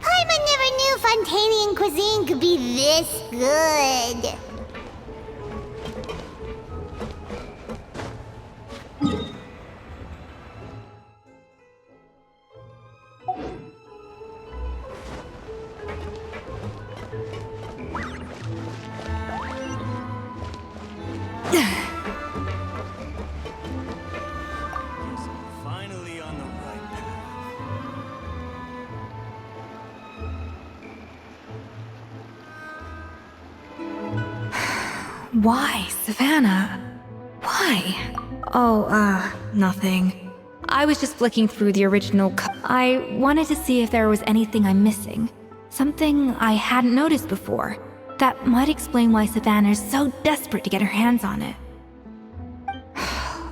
Paimon never knew Fontanian cuisine could be this good.
Finally on the right path.
Why, Savannah? Why? Oh, nothing. I was just flicking through the original I wanted to see if there was anything I'm missing. Something I hadn't noticed before. That might explain why Savannah's so desperate to get her hands on it.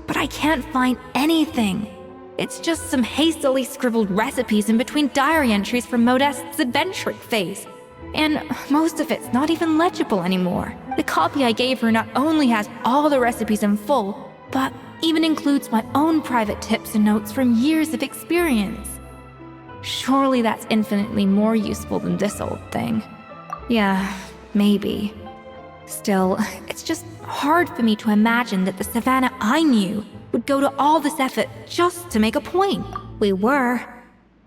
But I can't find anything. It's just some hastily scribbled recipes in between diary entries from Modeste's adventuring phase. And most of it's not even legible anymore. The copy I gave her not only has all the recipes in full, but even includes my own private tips and notes from years of experience. Surely that's infinitely more useful than this old thing. Yeah, maybe. Still, it's just hard for me to imagine that the Savannah I knew would go to all this effort just to make a point. We were.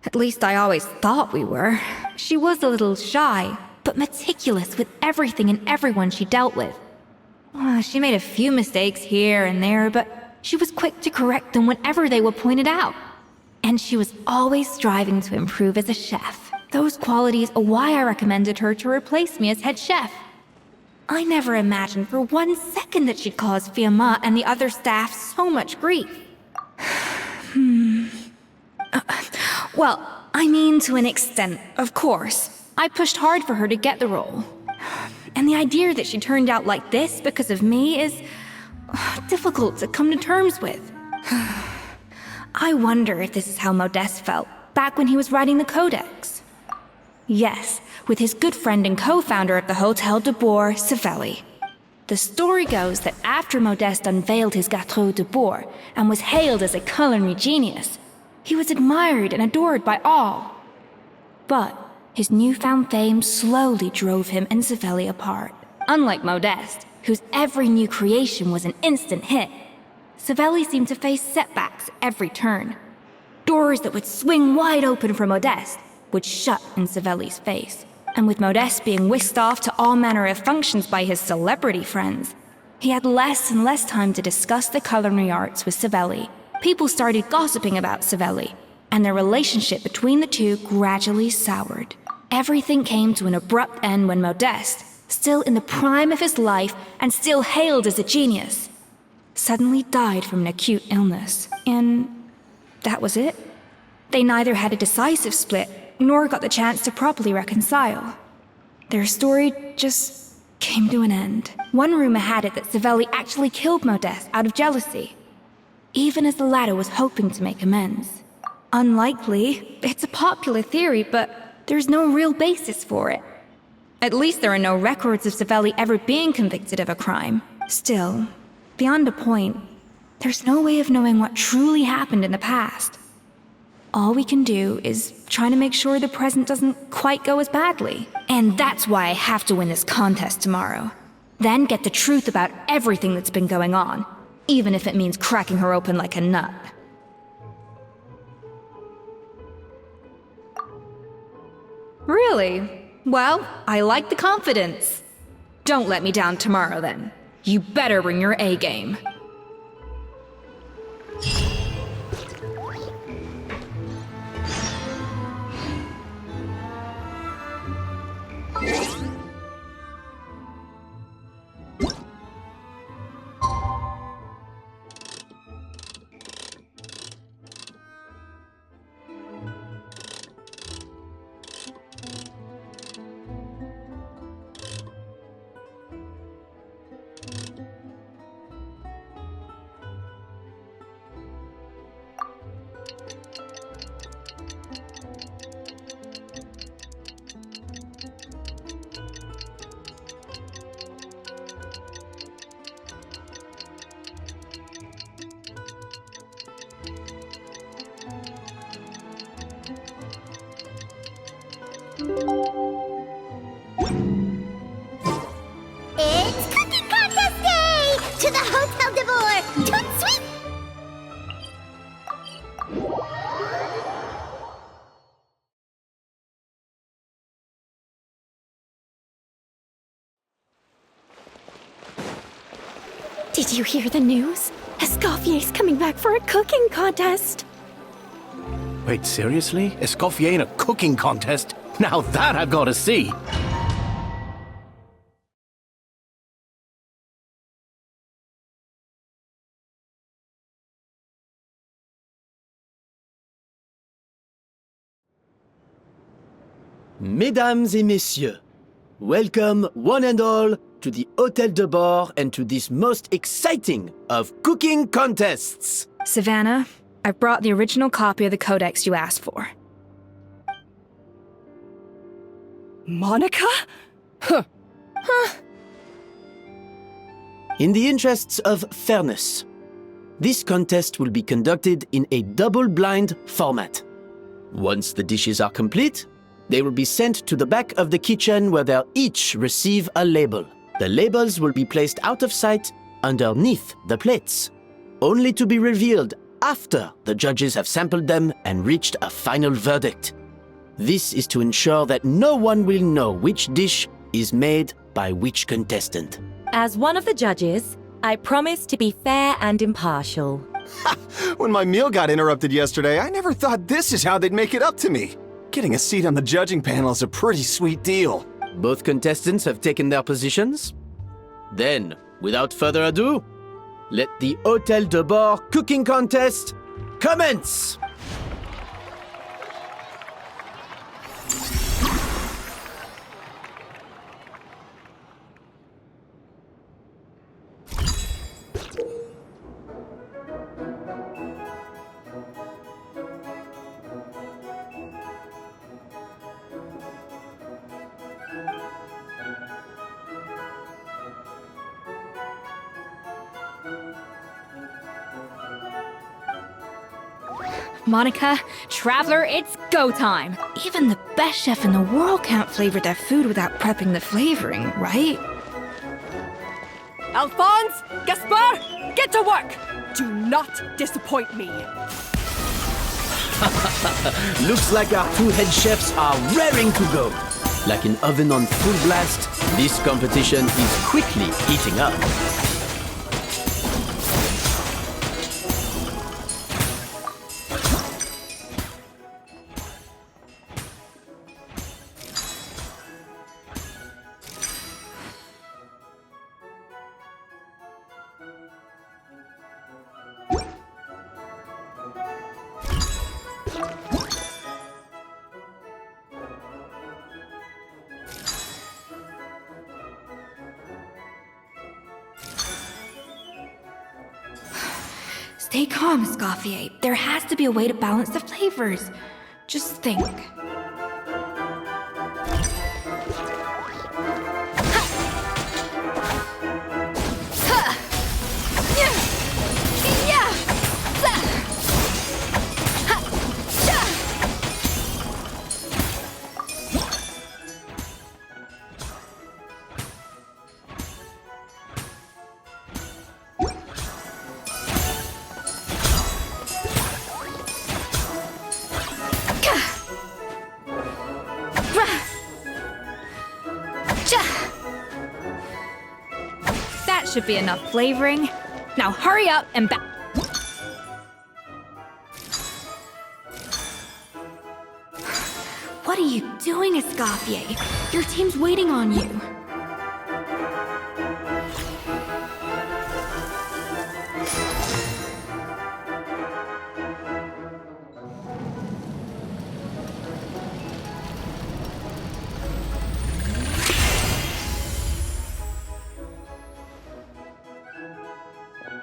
At least I always thought we were. She was a little shy, but meticulous with everything and everyone she dealt with. She made a few mistakes here and there, but she was quick to correct them whenever they were pointed out. And she was always striving to improve as a chef. Those qualities are why I recommended her to replace me as head chef. I never imagined for 1 second that she'd cause Fiamma and the other staff so much grief. Well, I mean to an extent, of course. I pushed hard for her to get the role. And the idea that she turned out like this because of me is difficult to come to terms with. I wonder if this is how Modeste felt back when he was writing the Codex. Yes, with his good friend and co-founder of the Hotel de Bourg, Savelli. The story goes that after Modeste unveiled his Gâteau de Bourg and was hailed as a culinary genius, He was admired and adored by all. But his newfound fame slowly drove him and Savelli apart. Unlike Modeste, whose every new creation was an instant hit, Savelli seemed to face setbacks at every turn. Doors that would swing wide open for Modeste would shut in Savelli's face. And with Modeste being whisked off to all manner of functions by his celebrity friends, he had less and less time to discuss the culinary arts with Savelli. People started gossiping about Savelli, and their relationship between the two gradually soured. Everything came to an abrupt end when Modeste, still in the prime of his life and still hailed as a genius, suddenly died from an acute illness. And that was it. They neither had a decisive split, nor got the chance to properly reconcile. Their story just came to an end. One rumor had it that Savelli actually killed Modeste out of jealousy, even as the latter was hoping to make amends. Unlikely. It's a popular theory, but there's no real basis for it. At least there are no records of Savelli ever being convicted of a crime. Still, beyond a point, there's no way of knowing what truly happened in the past. All we can do is try to make sure the present doesn't quite go as badly. And that's why I have to win this contest tomorrow. Then get the truth about everything that's been going on, even if it means cracking her open like a nut. Really? Well, I like the confidence. Don't let me down tomorrow, then. You better bring your A game.
It's Cooking Contest Day! To the Hotel de Boer! Toot sweet!
Did you hear the news? Escoffier's coming back for a cooking contest.
Wait, seriously? Escoffier in a cooking contest? Now that I've got to see! Mesdames et messieurs, welcome one and all to the Hôtel de Bord and to this most exciting of cooking contests!
Savannah, I've brought the original copy of the codex you asked for.
Monica?
In the interests of fairness, this contest will be conducted in a double-blind format. Once the dishes are complete, they will be sent to the back of the kitchen where they'll each receive a label. The labels will be placed out of sight underneath the plates, only to be revealed after the judges have sampled them and reached a final verdict. This is to ensure that no one will know which dish is made by which contestant.
As one of the judges, I promise to be fair and impartial.
When my meal got interrupted yesterday, I never thought this is how they'd make it up to me. Getting a seat on the judging panel is a pretty sweet deal.
Both contestants have taken their positions. Then, without further ado, let the Hôtel de Bord cooking contest commence!
Monica, Traveler, it's go time. Even the best chef in the world can't flavor their food without prepping the flavoring, right?
Alphonse! Gaspar! Get to work! Do not disappoint me.
Looks like our two head chefs are raring to go. Like an oven on full blast, this competition is quickly heating up.
Stay calm, Escoffier. There has to be a way to balance the flavors. Just think. That should be enough flavoring. Now hurry up and back. What are you doing, Escoffier? Your team's waiting on you.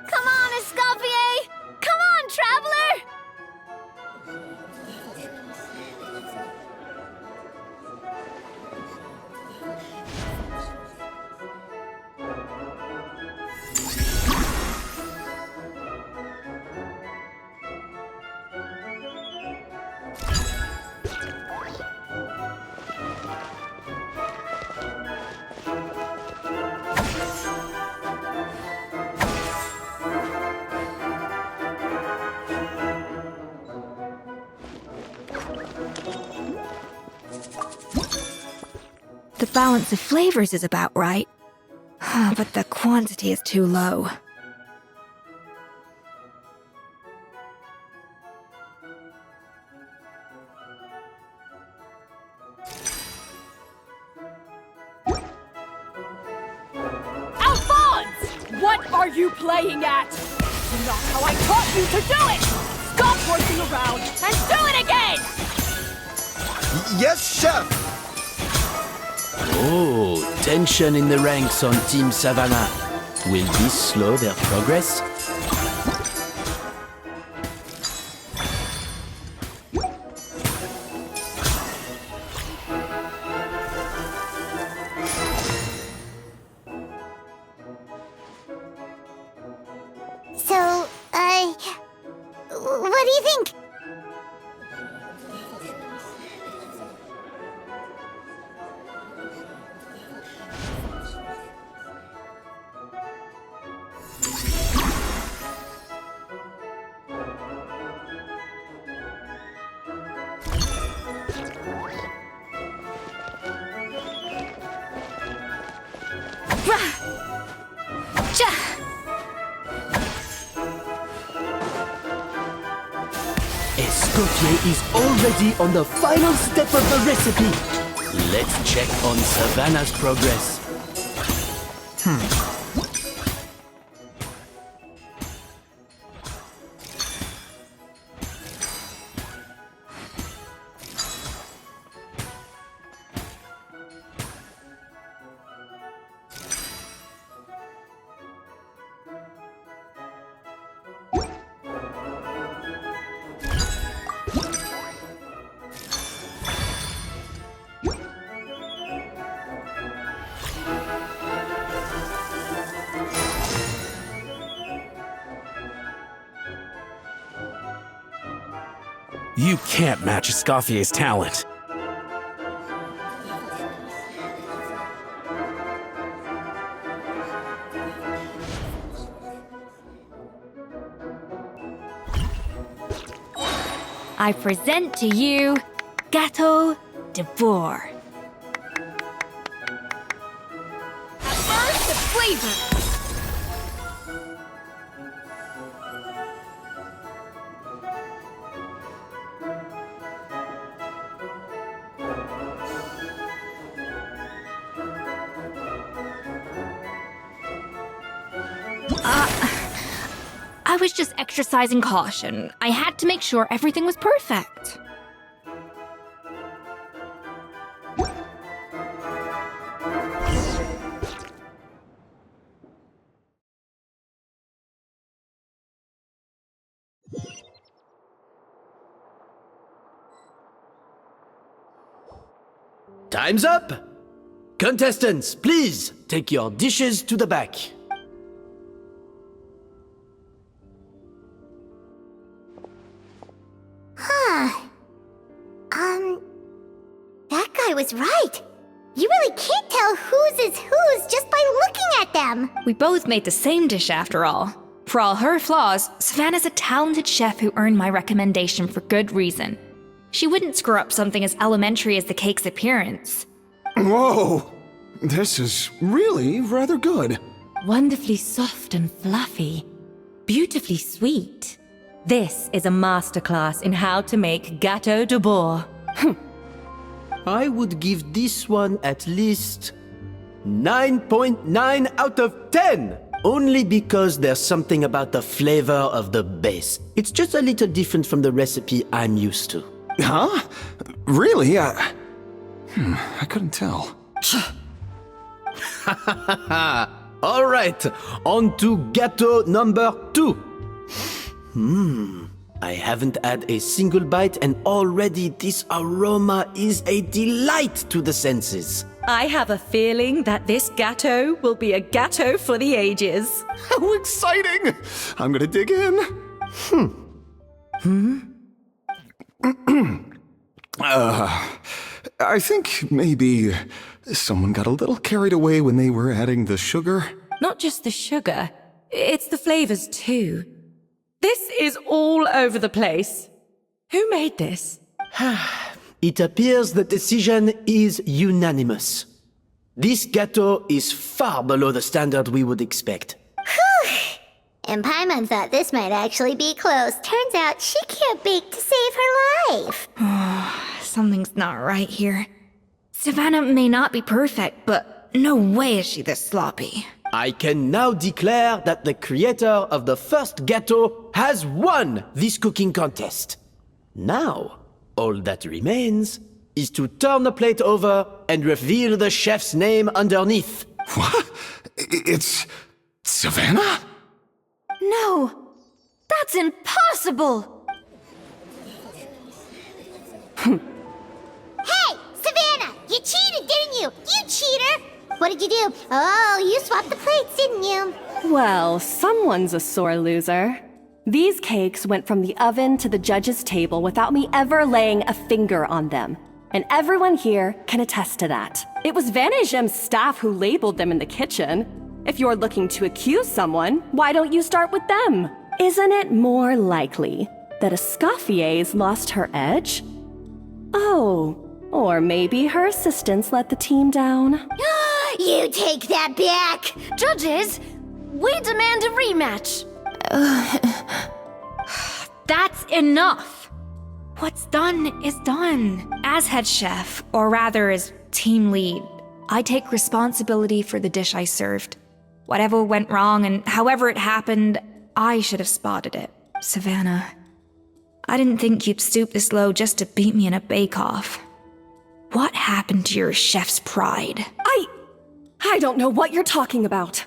Come on, Escoffier! Come on, Traveler!
The balance of flavors is about right. But the quantity is too low.
Alphonse! What are you playing at? Not how I taught you to do it! Stop horsing around and do it again!
Yes, chef!
Oh, tension in the ranks on Team Savannah. Will this slow their progress?
So, what do you think?
Escoffier is already on the final step of the recipe. Let's check on Savannah's progress.
You can't match Escoffier's talent.
I present to you Gâteau de Bourg. A burst of flavor. I was just exercising caution. I had to make sure everything was perfect.
Time's up! Contestants, please take your dishes to the back.
That guy was right. You really can't tell whose is whose just by looking at them.
We both made the same dish after all. For all her flaws, Savannah's a talented chef who earned my recommendation for good reason. She wouldn't screw up something as elementary as the cake's appearance.
Whoa! This is really rather good.
Wonderfully soft and fluffy. Beautifully sweet. This is a masterclass in how to make Gâteau de Bourg.
I would give this one at least 9.9 out of 10! Only because there's something about the flavor of the base. It's just a little different from the recipe I'm used to.
Huh? Really? I couldn't tell.
All right, on to Gâteau number 2. I haven't had a single bite and already this aroma is a delight to the senses.
I have a feeling that this gâteau will be a gâteau for the ages.
How exciting! I'm gonna dig in. I think maybe someone got a little carried away when they were adding the sugar.
Not just the sugar, it's the flavors too. This is all over the place. Who made this?
It appears the decision is unanimous. This gâteau is far below the standard we would expect.
And Paimon thought this might actually be close. Turns out she can't bake to save her life.
Something's not right here. Savannah may not be perfect, but no way is she this sloppy.
I can now declare that the creator of the first gâteau has won this cooking contest. Now, all that remains is to turn the plate over and reveal the chef's name underneath.
What? It's Savannah?
No! That's impossible!
Hey, Savannah! You cheated, didn't you? You cheater! What did you do? Oh, you swapped the plates, didn't you?
Well, someone's a sore loser. These cakes went from the oven to the judge's table without me ever laying a finger on them. And everyone here can attest to that. It was Vanejem's staff who labeled them in the kitchen. If you're looking to accuse someone, why don't you start with them? Isn't it more likely that Escoffier's lost her edge? Oh, or maybe her assistants let the team down.
You take that back!
Judges, we demand a rematch.
That's enough! What's done is done. As head chef, or rather as team lead, I take responsibility for the dish I served. Whatever went wrong and however it happened, I should have spotted it. Savannah, I didn't think you'd stoop this low just to beat me in a bake-off. What happened to your chef's pride?
I don't know what you're talking about.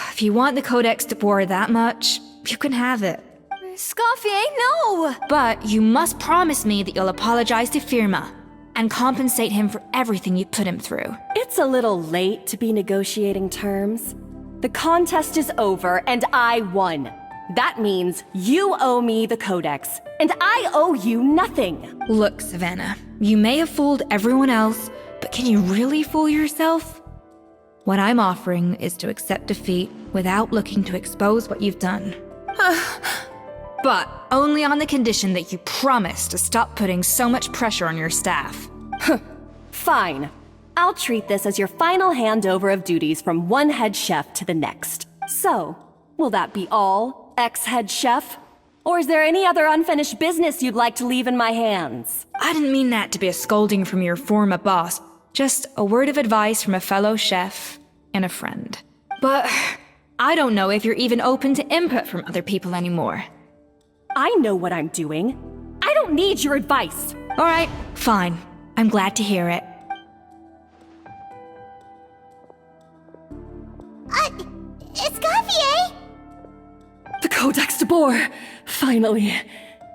If you want the Codex de Boer that much, you can have it.
Escoffier, no!
But you must promise me that you'll apologize to Firma and compensate him for everything you put him through.
It's a little late to be negotiating terms. The contest is over and I won. That means you owe me the Codex, and I owe you nothing.
Look, Savannah, you may have fooled everyone else, but can you really fool yourself? What I'm offering is to accept defeat without looking to expose what you've done. But only on the condition that you promise to stop putting so much pressure on your staff.
Fine. I'll treat this as your final handover of duties from one head chef to the next. So, will that be all, ex-head chef? Or is there any other unfinished business you'd like to leave in my hands?
I didn't mean that to be a scolding from your former boss, just a word of advice from a fellow chef and a friend. But I don't know if you're even open to input from other people anymore.
I know what I'm doing. I don't need your advice.
All right, fine. I'm glad to hear it.
Escoffier!
The Codex de Boer! Finally.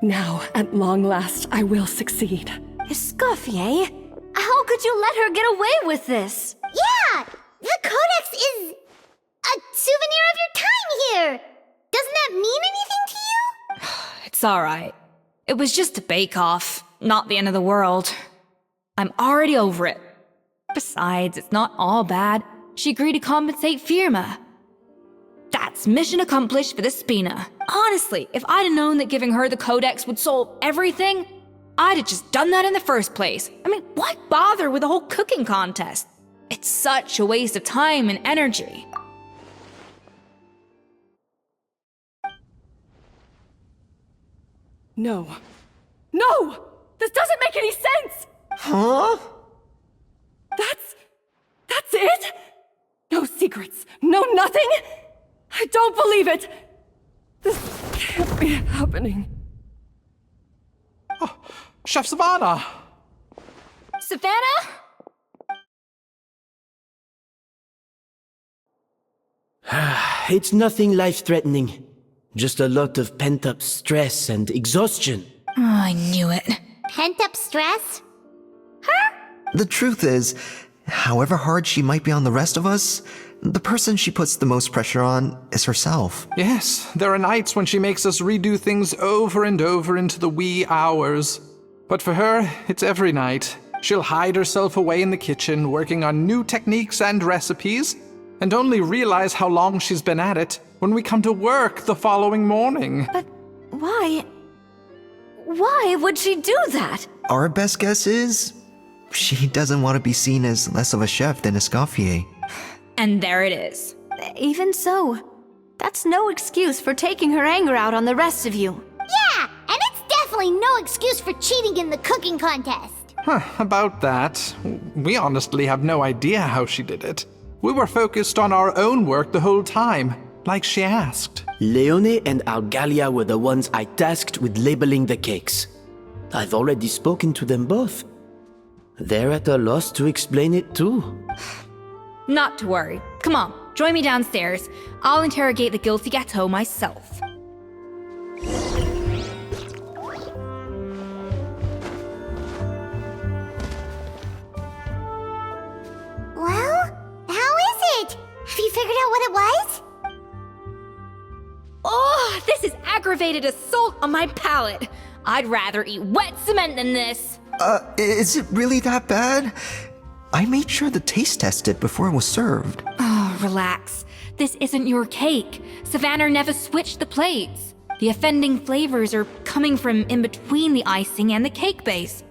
Now, at long last, I will succeed.
Escoffier? How could you let her get away with this?
Yeah! The Codex is a souvenir of your time here! Doesn't that mean anything to you?
It's alright. It was just a bake-off, not the end of the world. I'm already over it. Besides, it's not all bad. She agreed to compensate Firma. That's mission accomplished for the Spina. Honestly, if I'd have known that giving her the Codex would solve everything, I'd have just done that in the first place. I mean, why bother with the whole cooking contest? It's such a waste of time and energy.
No. No! This doesn't make any sense!
Huh?
That's it? No secrets, no nothing? I don't believe it! This can't be happening.
Oh, Chef Savannah!
Savannah?
It's nothing life-threatening. Just a lot of pent-up stress and exhaustion.
Oh, I knew it.
Pent-up stress?
The truth is, however hard she might be on the rest of us, the person she puts the most pressure on is herself.
Yes, there are nights when she makes us redo things over and over into the wee hours. But for her, it's every night. She'll hide herself away in the kitchen, working on new techniques and recipes, and only realize how long she's been at it when we come to work the following morning.
But why? Why would she do that?
Our best guess is she doesn't want to be seen as less of a chef than Escoffier.
And there it is.
Even so, that's no excuse for taking her anger out on the rest of you.
Yeah, and it's definitely no excuse for cheating in the cooking contest.
About that, we honestly have no idea how she did it. We were focused on our own work the whole time, like she asked.
Leone and Algalia were the ones I tasked with labeling the cakes. I've already spoken to them both. They're at a loss to explain it too.
Not to worry. Come on, join me downstairs. I'll interrogate the guilty gâteau myself.
Well, how is it? Have you figured out what it was?
Oh, this is aggravated assault on my palate. I'd rather eat wet cement than this.
Is it really that bad? I made sure the taste tested before it was served.
Oh, relax. This isn't your cake. Savannah never switched the plates. The offending flavors are coming from in between the icing and the cake base,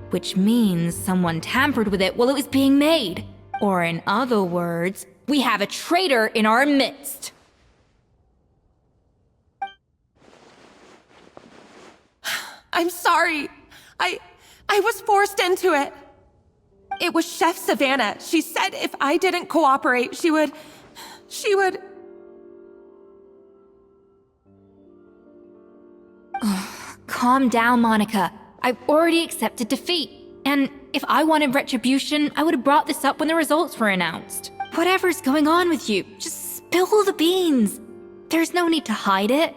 which means someone tampered with it while it was being made. Or in other words, we have a traitor in our midst.
I'm sorry. I was forced into it. It was Chef Savannah. She said if I didn't cooperate, she would...
Calm down, Monica. I've already accepted defeat. And if I wanted retribution, I would have brought this up when the results were announced. Whatever's going on with you, just spill the beans. There's no need to hide it.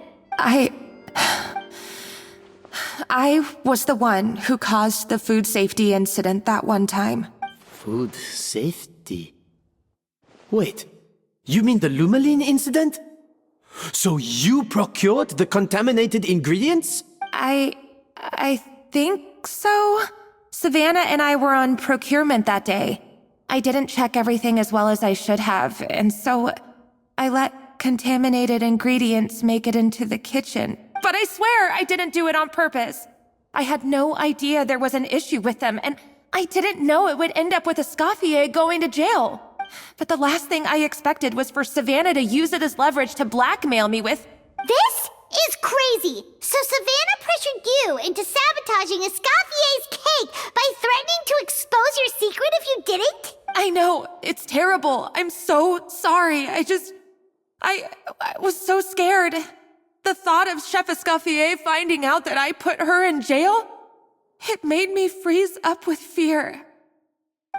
I was the one who caused the food safety incident that one time.
Food safety? Wait, you mean the Lumaline incident? So you procured the contaminated ingredients?
I think so. Savannah and I were on procurement that day. I didn't check everything as well as I should have, and so I let contaminated ingredients make it into the kitchen. But I swear I didn't do it on purpose. I had no idea there was an issue with them, and I didn't know it would end up with Escoffier going to jail. But the last thing I expected was for Savannah to use it as leverage to blackmail me with...
This is crazy! So Savannah pressured you into sabotaging Escoffier's cake by threatening to expose your secret if you didn't?
I know, it's terrible. I'm so sorry. I was so scared. The thought of Chef Escoffier finding out that I put her in jail, it made me freeze up with fear.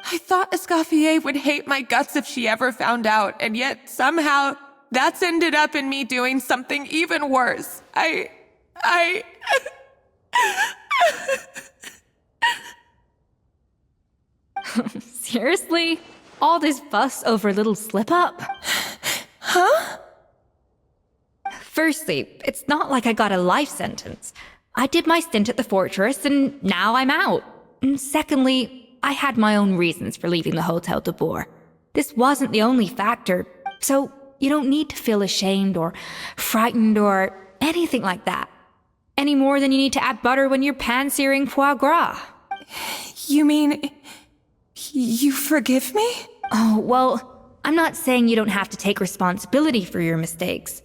I thought Escoffier would hate my guts if she ever found out, and yet somehow that's ended up in me doing something even worse.
Seriously? All this fuss over a little slip-up?
Huh?
Firstly, it's not like I got a life sentence. I did my stint at the fortress, and now I'm out. And secondly, I had my own reasons for leaving the Hotel de Boer. This wasn't the only factor, so you don't need to feel ashamed or frightened or anything like that. Any more than you need to add butter when you're pan-searing foie gras.
You mean... you forgive me?
Oh, well, I'm not saying you don't have to take responsibility for your mistakes.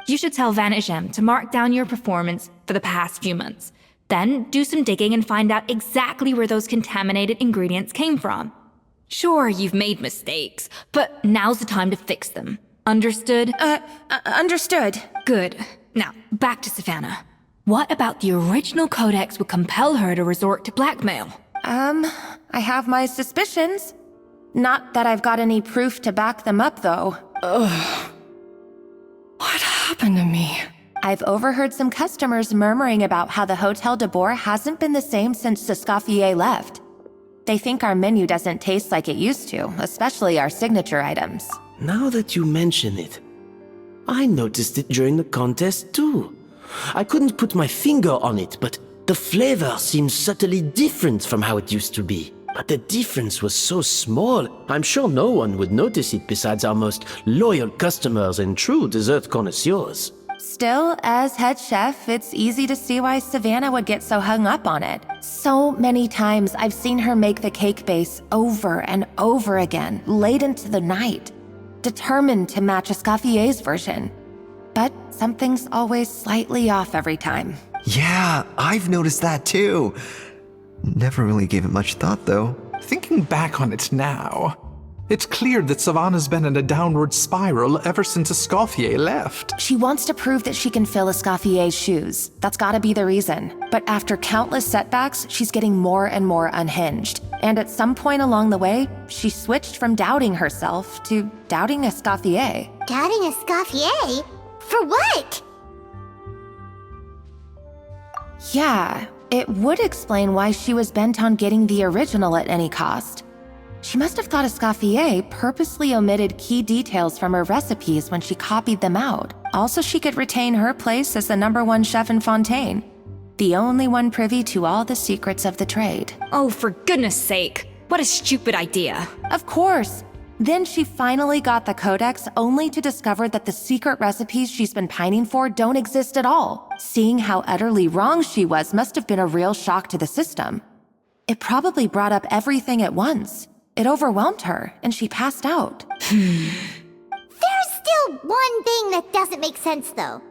You should tell Vanagem to mark down your performance for the past few months. Then do some digging and find out exactly where those contaminated ingredients came from. Sure, you've made mistakes, but now's the time to fix them. Understood?
Understood.
Good. Now, back to Savannah. What about the original codex would compel her to resort to blackmail?
I have my suspicions. Not that I've got any proof to back them up, though.
Ugh. What happened to me?
I've overheard some customers murmuring about how the Hotel de Boer hasn't been the same since Escoffier left. They think our menu doesn't taste like it used to, especially our signature items.
Now that you mention it, I noticed it during the contest too. I couldn't put my finger on it, but the flavor seems subtly different from how it used to be. But the difference was so small, I'm sure no one would notice it besides our most loyal customers and true dessert connoisseurs.
Still, as head chef, it's easy to see why Savannah would get so hung up on it. So many times I've seen her make the cake base over and over again, late into the night, determined to match Escoffier's version. But something's always slightly off every time.
Yeah, I've noticed that too. Never really gave it much thought, though.
Thinking back on it now, it's clear that Savannah's been in a downward spiral ever since Escoffier left.
She wants to prove that she can fill Escoffier's shoes. That's gotta be the reason. But after countless setbacks, she's getting more and more unhinged. And at some point along the way, she switched from doubting herself to doubting Escoffier.
Doubting Escoffier? For what?
Yeah, it would explain why she was bent on getting the original at any cost. She must have thought Escoffier purposely omitted key details from her recipes when she copied them out. Also, she could retain her place as the #1 chef in Fontaine, the only one privy to all the secrets of the trade.
Oh, for goodness sake. What a stupid idea.
Of course. Then she finally got the codex only to discover that the secret recipes she's been pining for don't exist at all. Seeing how utterly wrong she was must have been a real shock to the system. It probably brought up everything at once. It overwhelmed her, and she passed out.
There's still one thing that doesn't make sense, though.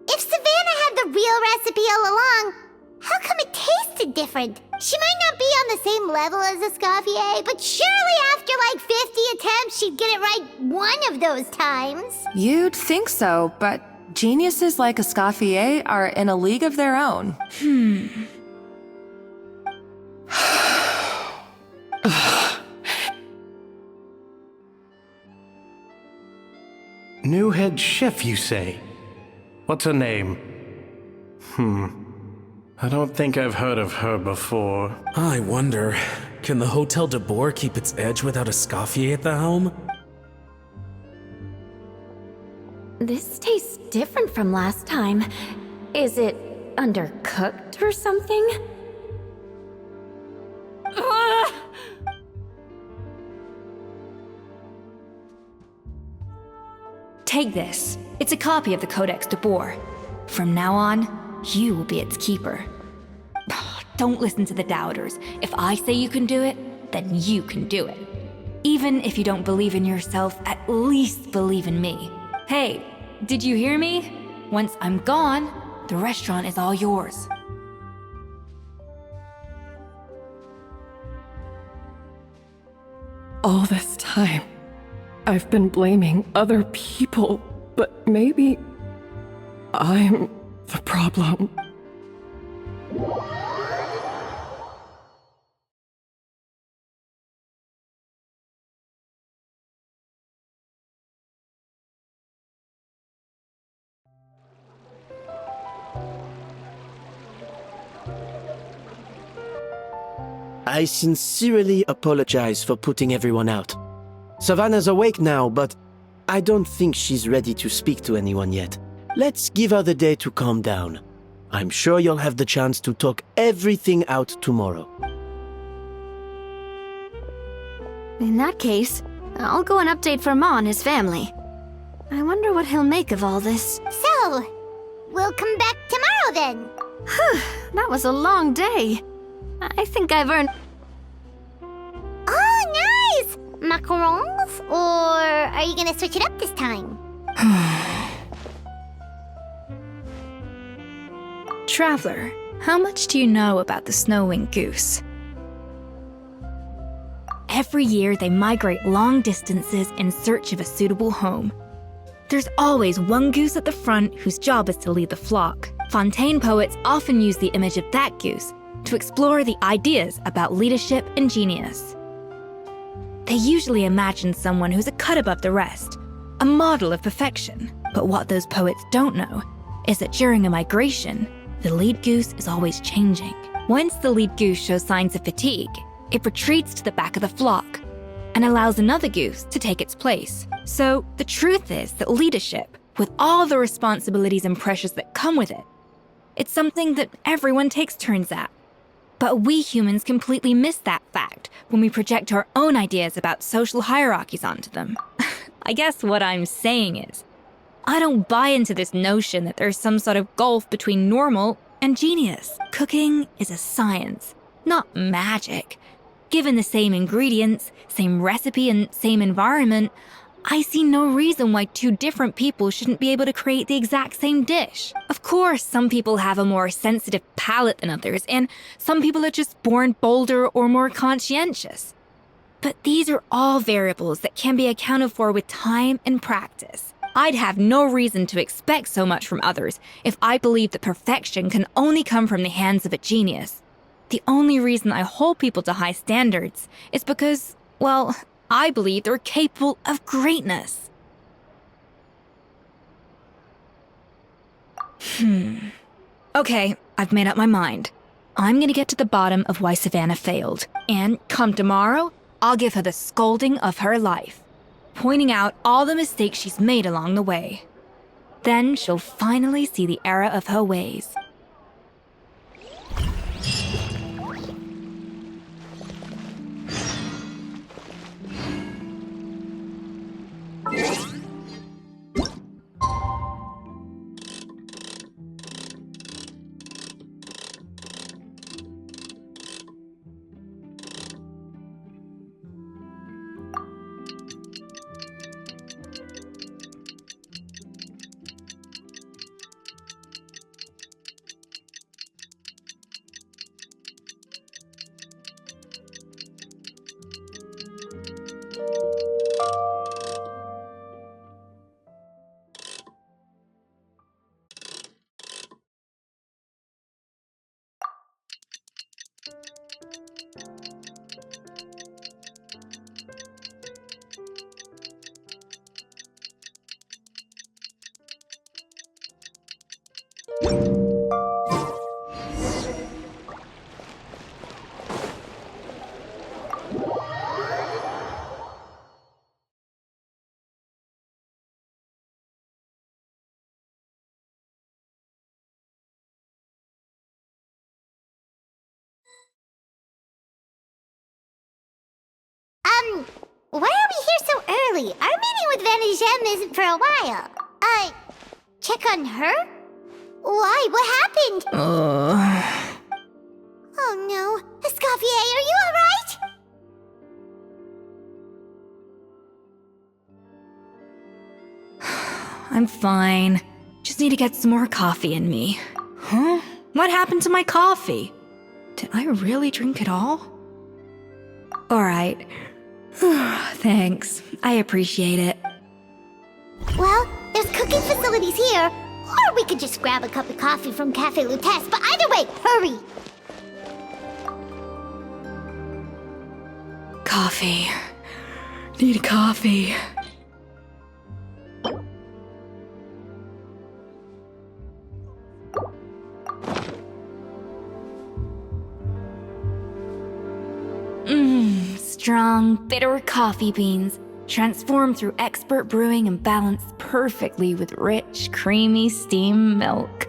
If Savannah had the real recipe all along, how come it tasted different? She might not be on the same level as Escoffier, but surely after like 50 attempts, she'd get it right one of those times.
You'd think so, but geniuses like Escoffier are in a league of their own.
New head chef, you say? What's her name? I don't think I've heard of her before.
I wonder, can the Hotel de Boer keep its edge without Escoffier at the helm?
This tastes different from last time. Is it undercooked or something?
Take this. It's a copy of the Codex de Boer. From now on, you will be its keeper. Don't listen to the doubters. If I say you can do it, then you can do it. Even if you don't believe in yourself, at least believe in me. Hey, did you hear me? Once I'm gone, the restaurant is all yours.
All this time, I've been blaming other people, but maybe I'm the problem.
I sincerely apologize for putting everyone out. Savannah's awake now, but I don't think she's ready to speak to anyone yet. Let's give her the day to calm down. I'm sure you'll have the chance to talk everything out tomorrow.
In that case, I'll go and update for Ma and his family. I wonder what he'll make of all this.
So, we'll come back tomorrow then.
Whew, that was a long day. I think I've earned...
Oh, nice! Macarons? Or are you gonna switch it up this time?
Traveler, how much do you know about the snow-winged goose? Every year, they migrate long distances in search of a suitable home. There's always one goose at the front whose job is to lead the flock. Fontaine poets often use the image of that goose to explore the ideas about leadership and genius. They usually imagine someone who's a cut above the rest, a model of perfection. But what those poets don't know is that during a migration, the lead goose is always changing. Once the lead goose shows signs of fatigue, it retreats to the back of the flock and allows another goose to take its place. So the truth is that leadership, with all the responsibilities and pressures that come with it, it's something that everyone takes turns at. But we humans completely miss that fact when we project our own ideas about social hierarchies onto them. I guess what I'm saying is, I don't buy into this notion that there's some sort of gulf between normal and genius. Cooking is a science, not magic. Given the same ingredients, same recipe, and same environment, I see no reason why two different people shouldn't be able to create the exact same dish. Of course, some people have a more sensitive palate than others, and some people are just born bolder or more conscientious. But these are all variables that can be accounted for with time and practice. I'd have no reason to expect so much from others if I believed that perfection can only come from the hands of a genius. The only reason I hold people to high standards is because, well, I believe they're capable of greatness. Okay, I've made up my mind. I'm gonna get to the bottom of why Savannah failed. And come tomorrow, I'll give her the scolding of her life, pointing out all the mistakes she's made along the way. Then she'll finally see the error of her ways.
Riley. Our meeting with Van de Gem isn't for a while. Check on her? Why? What happened? Oh no. Escoffier, are you alright?
I'm fine. Just need to get some more coffee in me. Huh? What happened to my coffee? Did I really drink it all? Alright. Thanks. I appreciate it.
Well, there's cooking facilities here. Or we could just grab a cup of coffee from Cafe Lutece, but either way, hurry!
Coffee. Need coffee. Strong, bitter coffee beans, transformed through expert brewing and balanced perfectly with rich, creamy steam milk.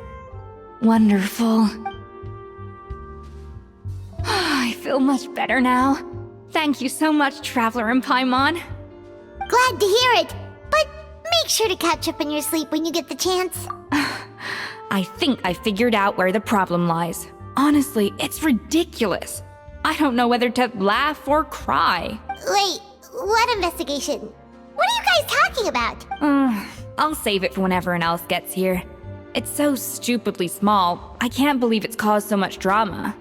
Wonderful. I feel much better now. Thank you so much, Traveler and Paimon.
Glad to hear it, but make sure to catch up on your sleep when you get the chance.
I think I figured out where the problem lies. Honestly, it's ridiculous. I don't know whether to laugh or cry.
Wait, what investigation? What are you guys talking about?
I'll save it for when everyone else gets here. It's so stupidly small, I can't believe it's caused so much drama.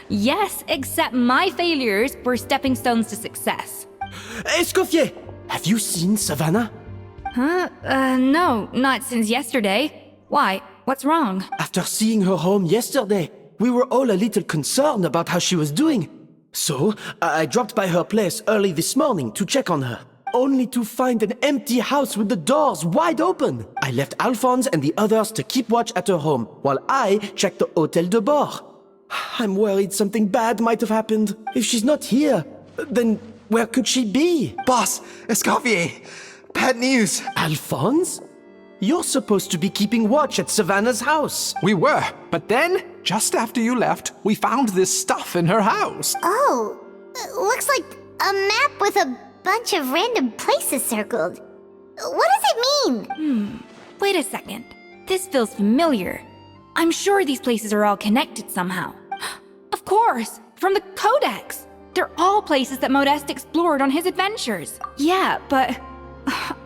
Yes, except my failures were stepping stones to success.
Escoffier! Have you seen Savannah?
Huh? No, not since yesterday. Why? What's wrong?
After seeing her home yesterday, we were all a little concerned about how she was doing. So, I dropped by her place early this morning to check on her, only to find an empty house with the doors wide open. I left Alphonse and the others to keep watch at her home, while I checked the Hôtel de Bord. I'm worried something bad might have happened. If she's not here, then where could she be?
Boss, Escoffier, bad news.
Alphonse? You're supposed to be keeping watch at Savannah's house.
We were, but then, just after you left, we found this stuff in her house.
Oh, looks like a map with a bunch of random places circled. What does it mean?
Wait a second. This feels familiar. I'm sure these places are all connected somehow. Of course, from the Codex. They're all places that Modeste explored on his adventures. Yeah, but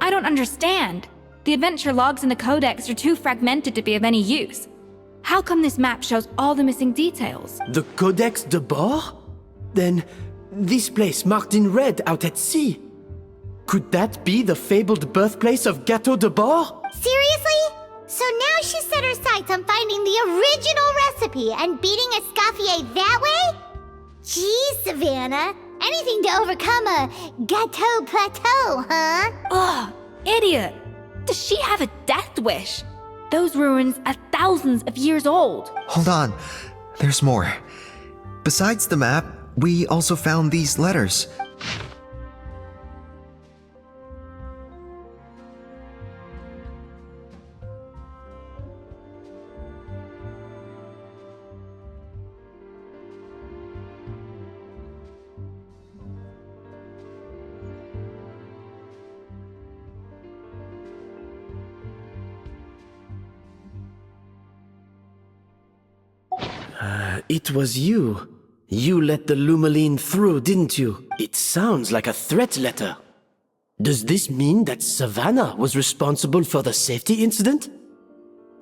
I don't understand. The adventure logs in the Codex are too fragmented to be of any use. How come this map shows all the missing details?
The Codex de Bord? Then, this place marked in red out at sea. Could that be the fabled birthplace of Gâteau de Bord?
Seriously? So now she set her sights on finding the original recipe and beating Escoffier that way? Geez, Savannah. Anything to overcome a Gâteau plateau, huh?
Ugh, idiot! Does she have a death wish? Those ruins are thousands of years old.
Hold on, there's more. Besides the map, we also found these letters.
It was you. You let the Lumaline through, didn't you? It sounds like a threat letter. Does this mean that Savannah was responsible for the safety incident?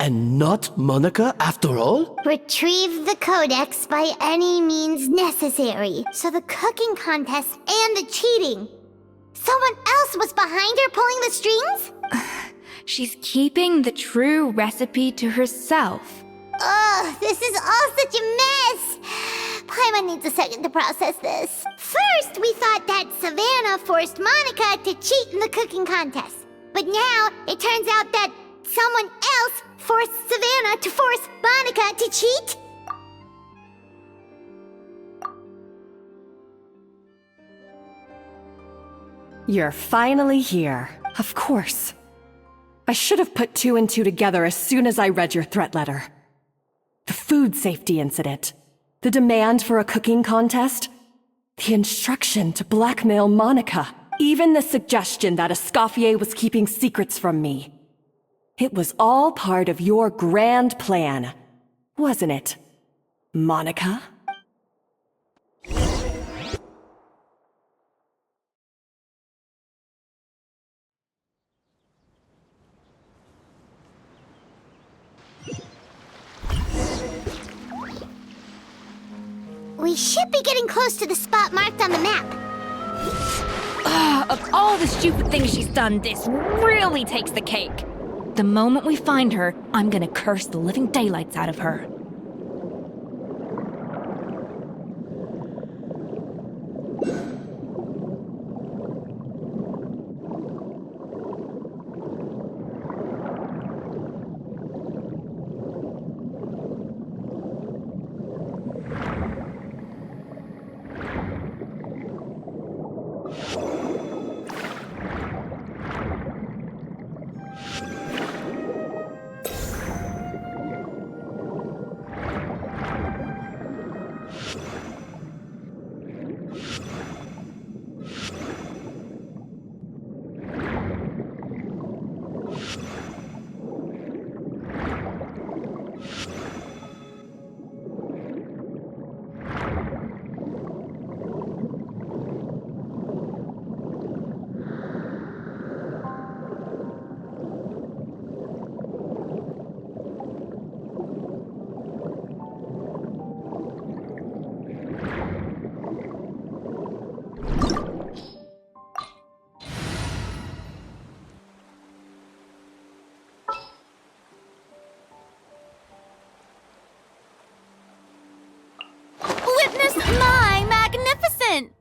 And not Monica after all?
Retrieve the Codex by any means necessary. So the cooking contest and the cheating. Someone else was behind her pulling the strings?
She's keeping the true recipe to herself.
Ugh, this is all such a mess! Paimon needs a second to process this. First, we thought that Savannah forced Monica to cheat in the cooking contest. But now, it turns out that someone else forced Savannah to force Monica to cheat?
You're finally here. Of course. I should have put two and two together as soon as I read your threat letter. The food safety incident, the demand for a cooking contest, the instruction to blackmail Monica. Even the suggestion that Escoffier was keeping secrets from me. It was all part of your grand plan, wasn't it, Monica?
We should be getting close to the spot marked on the map.
Of all the stupid things she's done, this really takes the cake. The moment we find her, I'm gonna curse the living daylights out of her.
Witness my magnificent!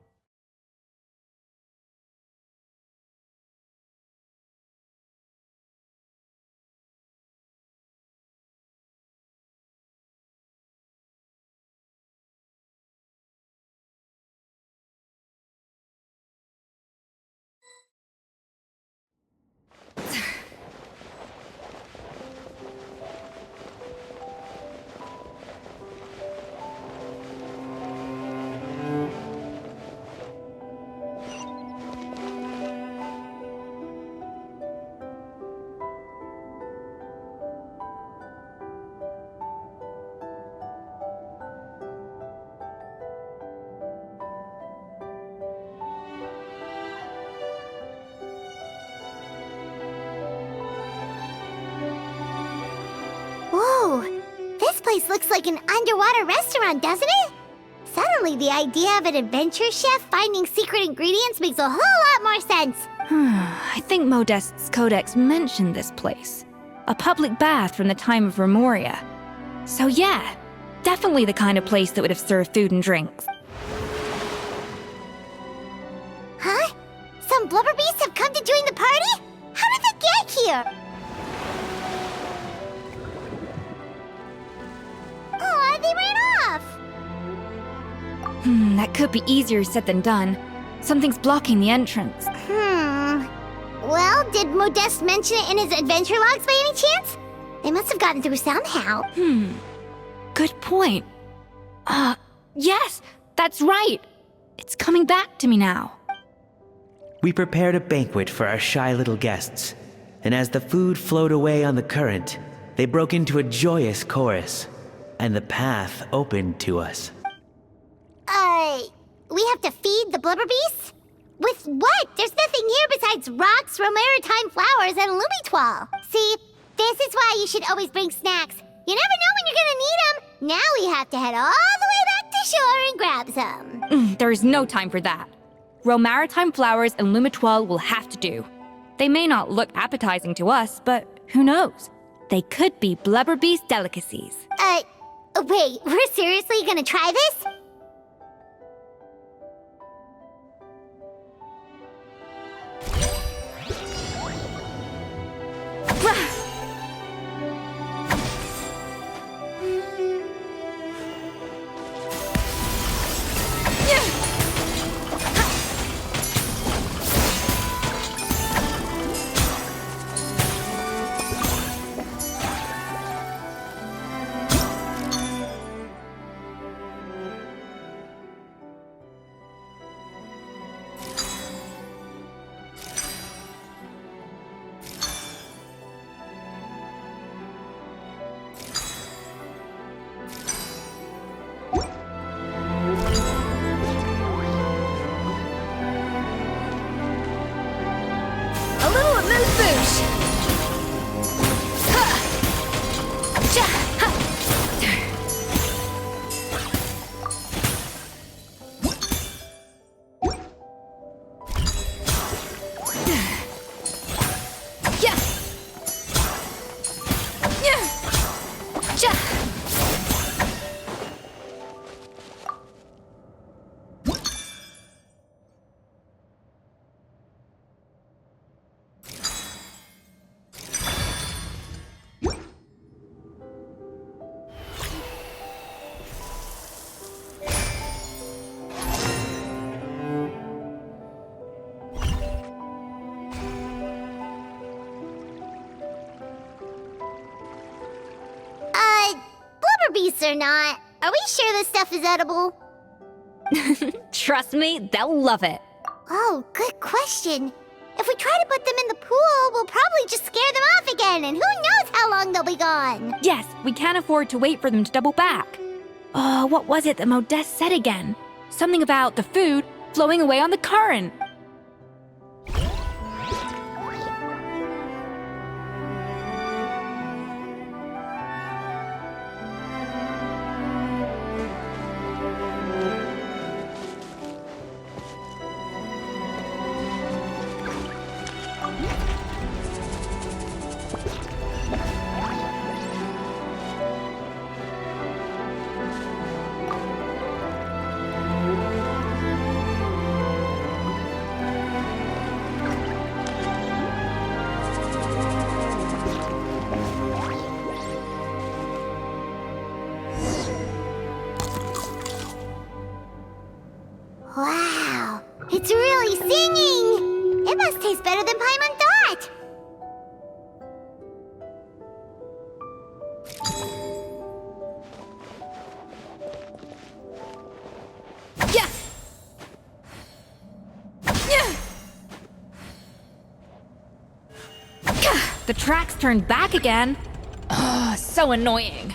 Whoa, this place looks like an underwater restaurant, doesn't it? Suddenly, the idea of an adventure chef finding secret ingredients makes a whole lot more sense.
I think Modest's codex mentioned this place. A public bath from the time of Remoria. So yeah, definitely the kind of place that would have served food and drinks.
Huh? Some blubber beasts have come to join the party? How did they get here? Oh, they ran off!
That could be easier said than done. Something's blocking the entrance.
Well, did Modeste mention it in his adventure logs by any chance? They must have gotten through somehow.
Good point. Yes, that's right. It's coming back to me now.
We prepared a banquet for our shy little guests, and as the food flowed away on the current, they broke into a joyous chorus, and the path opened to us.
We have to feed the blubber beasts? With what? There's nothing here besides rocks, romaritime flowers, and lumitoil. See, this is why you should always bring snacks. You never know when you're gonna need them. Now we have to head all the way back to shore and grab some.
There is no time for that. Romaritime flowers and lumitoil will have to do. They may not look appetizing to us, but who knows? They could be blubber beast delicacies.
Wait, we're seriously gonna try this? this or not, are we sure this stuff is edible?
Trust me, they'll love it.
Oh, good question. If we try to put them in the pool, we'll probably just scare them off again, and who knows how long they'll be gone.
Yes, we can't afford to wait for them to double back. Oh, what was it that Modeste said again? Something about the food flowing away on the current.
Wow, it's really singing! It must taste better than Paimon thought!
Yeah! The tracks turned back again. Ugh, so annoying.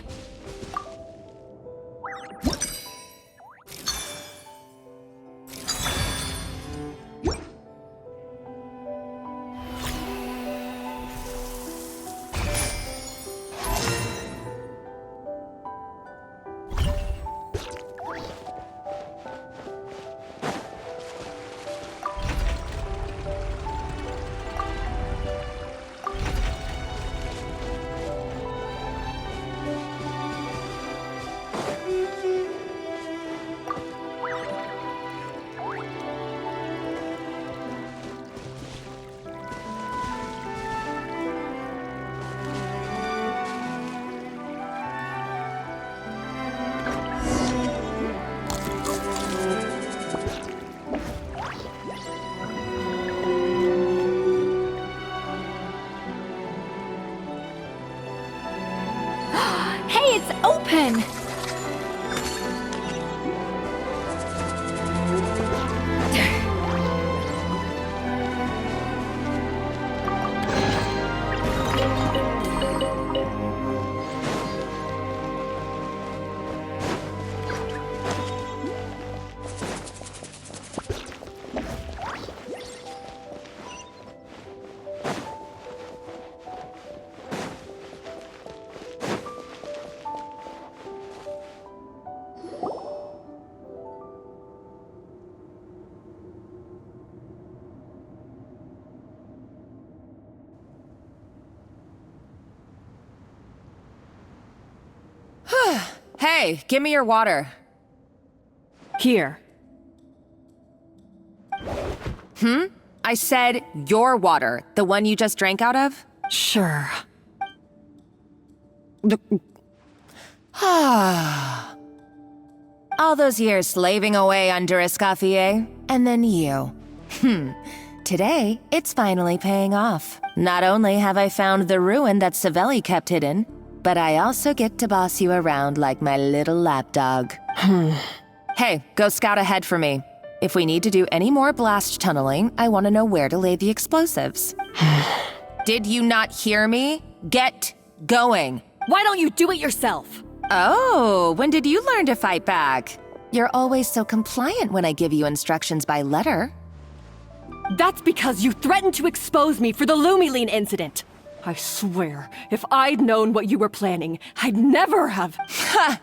Hey, it's open!
Hey, give me your water. Here. I said your water, the one you just drank out of? Sure. All those years slaving away under Escoffier, and then you. Today, it's finally paying off. Not only have I found the ruin that Savelli kept hidden, but I also get to boss you around like my little lapdog. Hey, go scout ahead for me. If we need to do any more blast tunneling, I want to know where to lay the explosives. Did you not hear me? Get going. Why don't you do it yourself? Oh, when did you learn to fight back? You're always so compliant when I give you instructions by letter. That's because you threatened to expose me for the Lumiline incident. I swear, if I'd known what you were planning, I'd never have. Ha!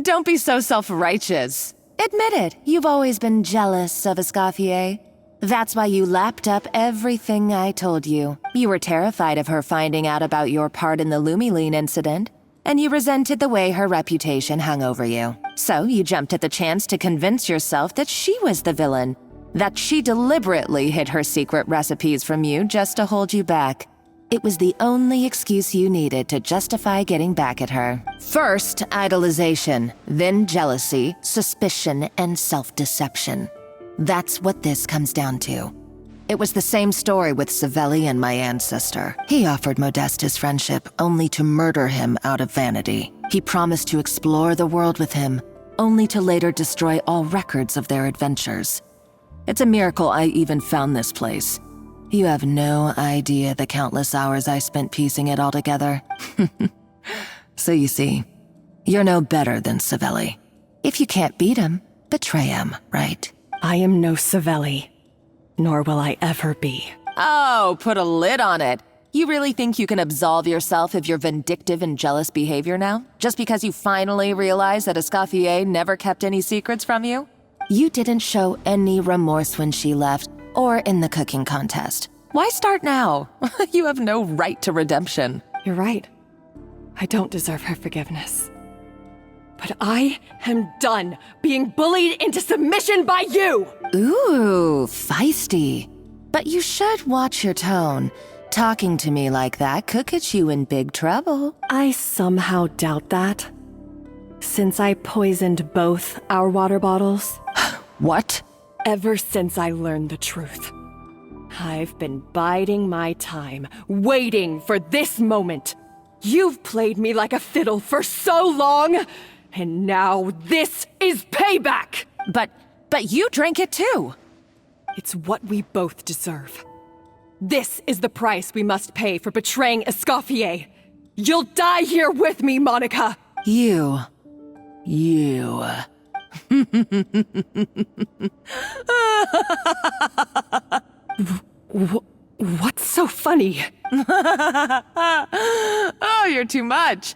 Don't be so self-righteous. Admit it, you've always been jealous of Escoffier. That's why you lapped up everything I told you. You were terrified of her finding out about your part in the Lumiline incident, and you resented the way her reputation hung over you. So you jumped at the chance to convince yourself that she was the villain, that she deliberately hid her secret recipes from you just to hold you back. It was the only excuse you needed to justify getting back at her. First, idolization, then jealousy, suspicion, and self-deception. That's what this comes down to. It was the same story with Savelli and my ancestor. He offered Modeste his friendship only to murder him out of vanity.
He promised to explore the world with him, only to later destroy all records of their adventures. It's a miracle I even found this place. You have no idea the countless hours I spent piecing it all together. So you see, you're no better than Savelli. If you can't beat him, betray him, right?
I am no Savelli, nor will I ever be.
Oh, put a lid on it. You really think you can absolve yourself of your vindictive and jealous behavior now? Just because you finally realized that Escoffier never kept any secrets from you? You didn't show any remorse when she left, or in the cooking contest. Why start now? You have no right to redemption.
You're right. I don't deserve her forgiveness. But I am done being bullied into submission by you!
Ooh, feisty. But you should watch your tone. Talking to me like that could get you in big trouble.
I somehow doubt that. Since I poisoned both our water bottles.
What?
Ever since I learned the truth. I've been biding my time, waiting for this moment. You've played me like a fiddle for so long, and now this is payback!
But you drank it too!
It's what we both deserve. This is the price we must pay for betraying Escoffier. You'll die here with me, Monica!
You.
What's so funny?
Oh, you're too much.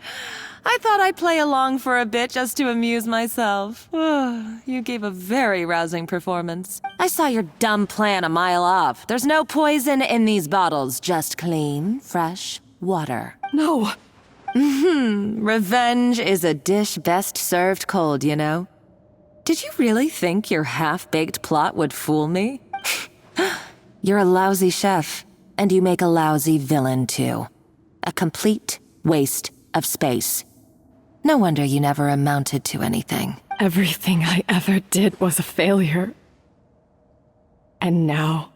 I thought I'd play along for a bit just to amuse myself. You gave a very rousing performance. I saw your dumb plan a mile off. There's no poison in these bottles, just clean, fresh water.
No.
Revenge is a dish best served cold, you know? Did you really think your half-baked plot would fool me? You're a lousy chef, and you make a lousy villain, too. A complete waste of space. No wonder you never amounted to anything.
Everything I ever did was a failure. And now,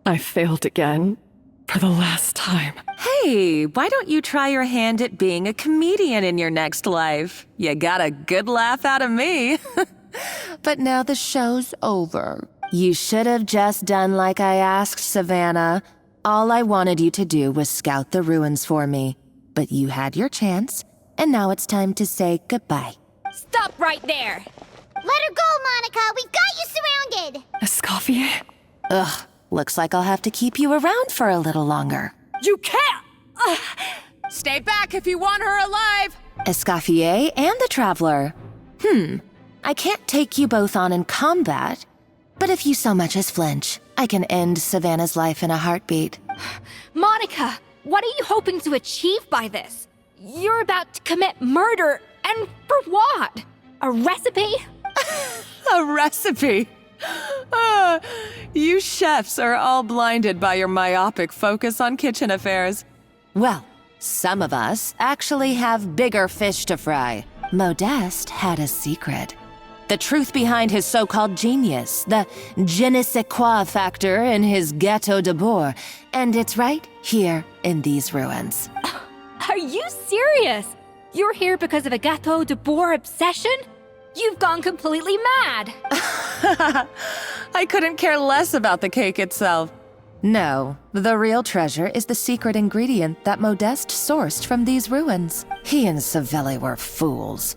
I failed again, for the last time.
Hey, why don't you try your hand at being a comedian in your next life? You got a good laugh out of me. But now the show's over. You should have just done like I asked, Savannah. All I wanted you to do was scout the ruins for me. But you had your chance, and now it's time to say goodbye.
Stop right there!
Let her go, Monica! We've got you surrounded!
Escoffier?
Ugh, looks like I'll have to keep you around for a little longer.
You can't!
Stay back if you want her alive! Escoffier and the Traveler. I can't take you both on in combat, but if you so much as flinch, I can end Savannah's life in a heartbeat.
Monica, what are you hoping to achieve by this? You're about to commit murder, and for what? A recipe?
A recipe? You chefs are all blinded by your myopic focus on kitchen affairs. Well, some of us actually have bigger fish to fry. Modeste had a secret. The truth behind his so-called genius, the je ne sais quoi factor in his Gâteau de Bourg, and it's right here in these ruins.
Are you serious? You're here because of a Gâteau de Bourg obsession? You've gone completely mad!
I couldn't care less about the cake itself. No, the real treasure is the secret ingredient that Modeste sourced from these ruins. He and Savelli were fools.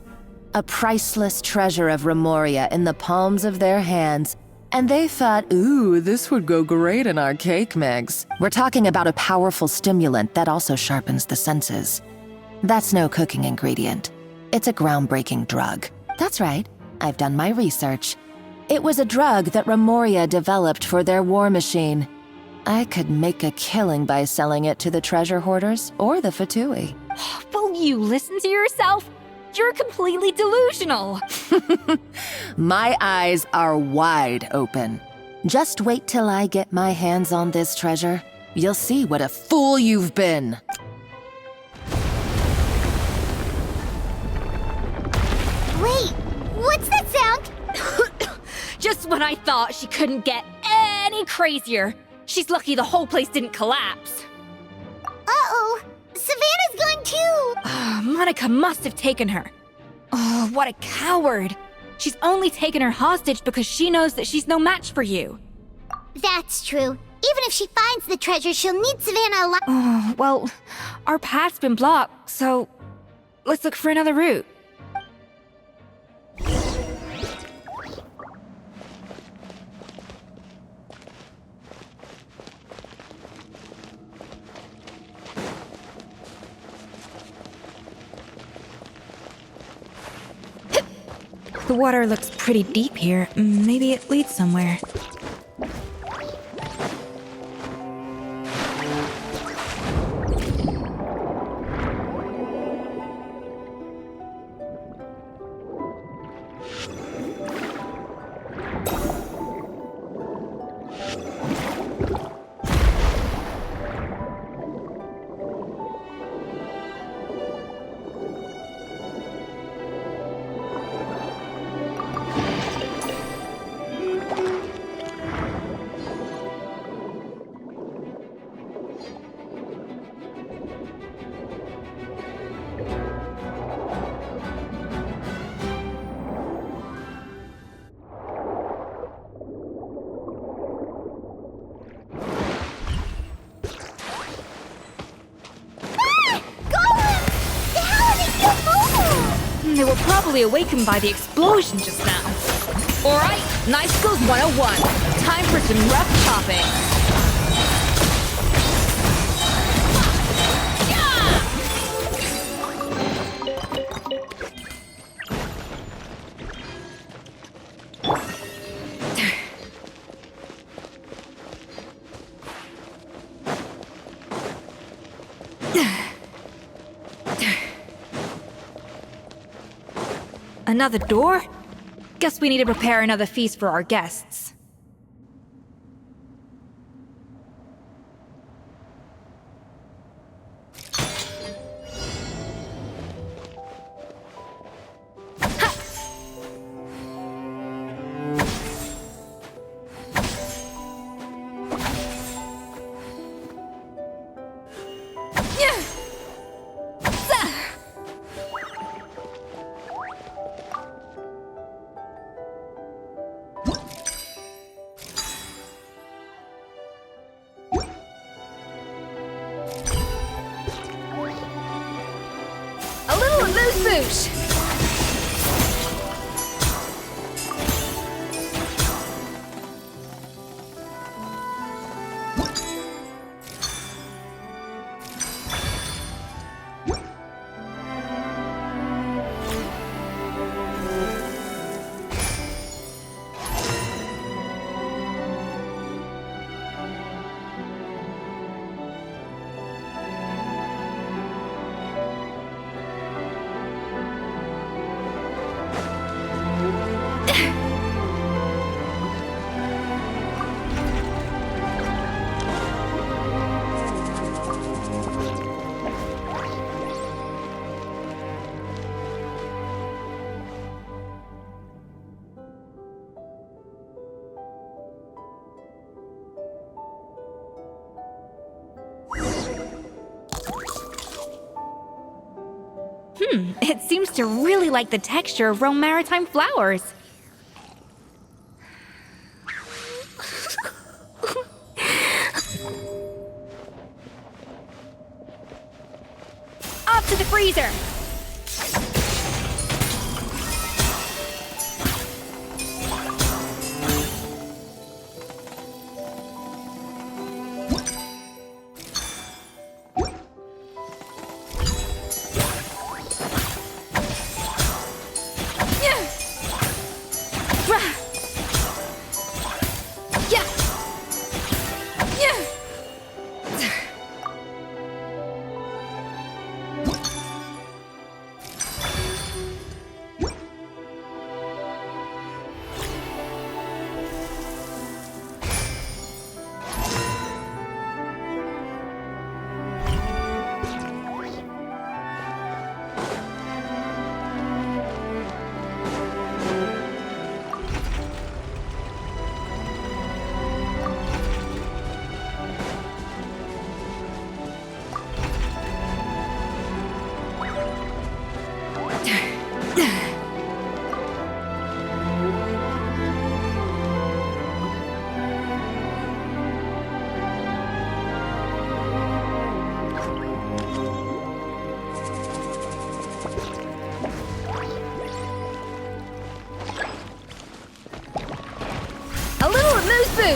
A priceless treasure of Remoria in the palms of their hands, and they thought, ooh, this would go great in our cake mix. We're talking about a powerful stimulant that also sharpens the senses. That's no cooking ingredient. It's a groundbreaking drug. That's right, I've done my research. It was a drug that Remoria developed for their war machine. I could make a killing by selling it to the treasure hoarders or the Fatui.
Will you listen to yourself? You're completely delusional.
My eyes are wide open. Just wait till I get my hands on this treasure. You'll see what a fool you've been.
Wait, what's that sound?
Just when I thought she couldn't get any crazier. She's lucky the whole place didn't collapse.
Uh-oh, Savannah's going too!
Monica must have taken her. Oh, what a coward. She's only taken her hostage because she knows that she's no match for you.
That's true. Even if she finds the treasure, she'll need Savannah alive.
Oh, well, our path's been blocked, so let's look for another route. The water looks pretty deep here. Maybe it leads somewhere. They were probably awakened by the explosion just now. Alright, Night Skills 101. Time for some rough chopping. Another door? Guess we need to prepare another feast for our guests. Boosh! It seems to really like the texture of Rome Maritime flowers. Off to the freezer!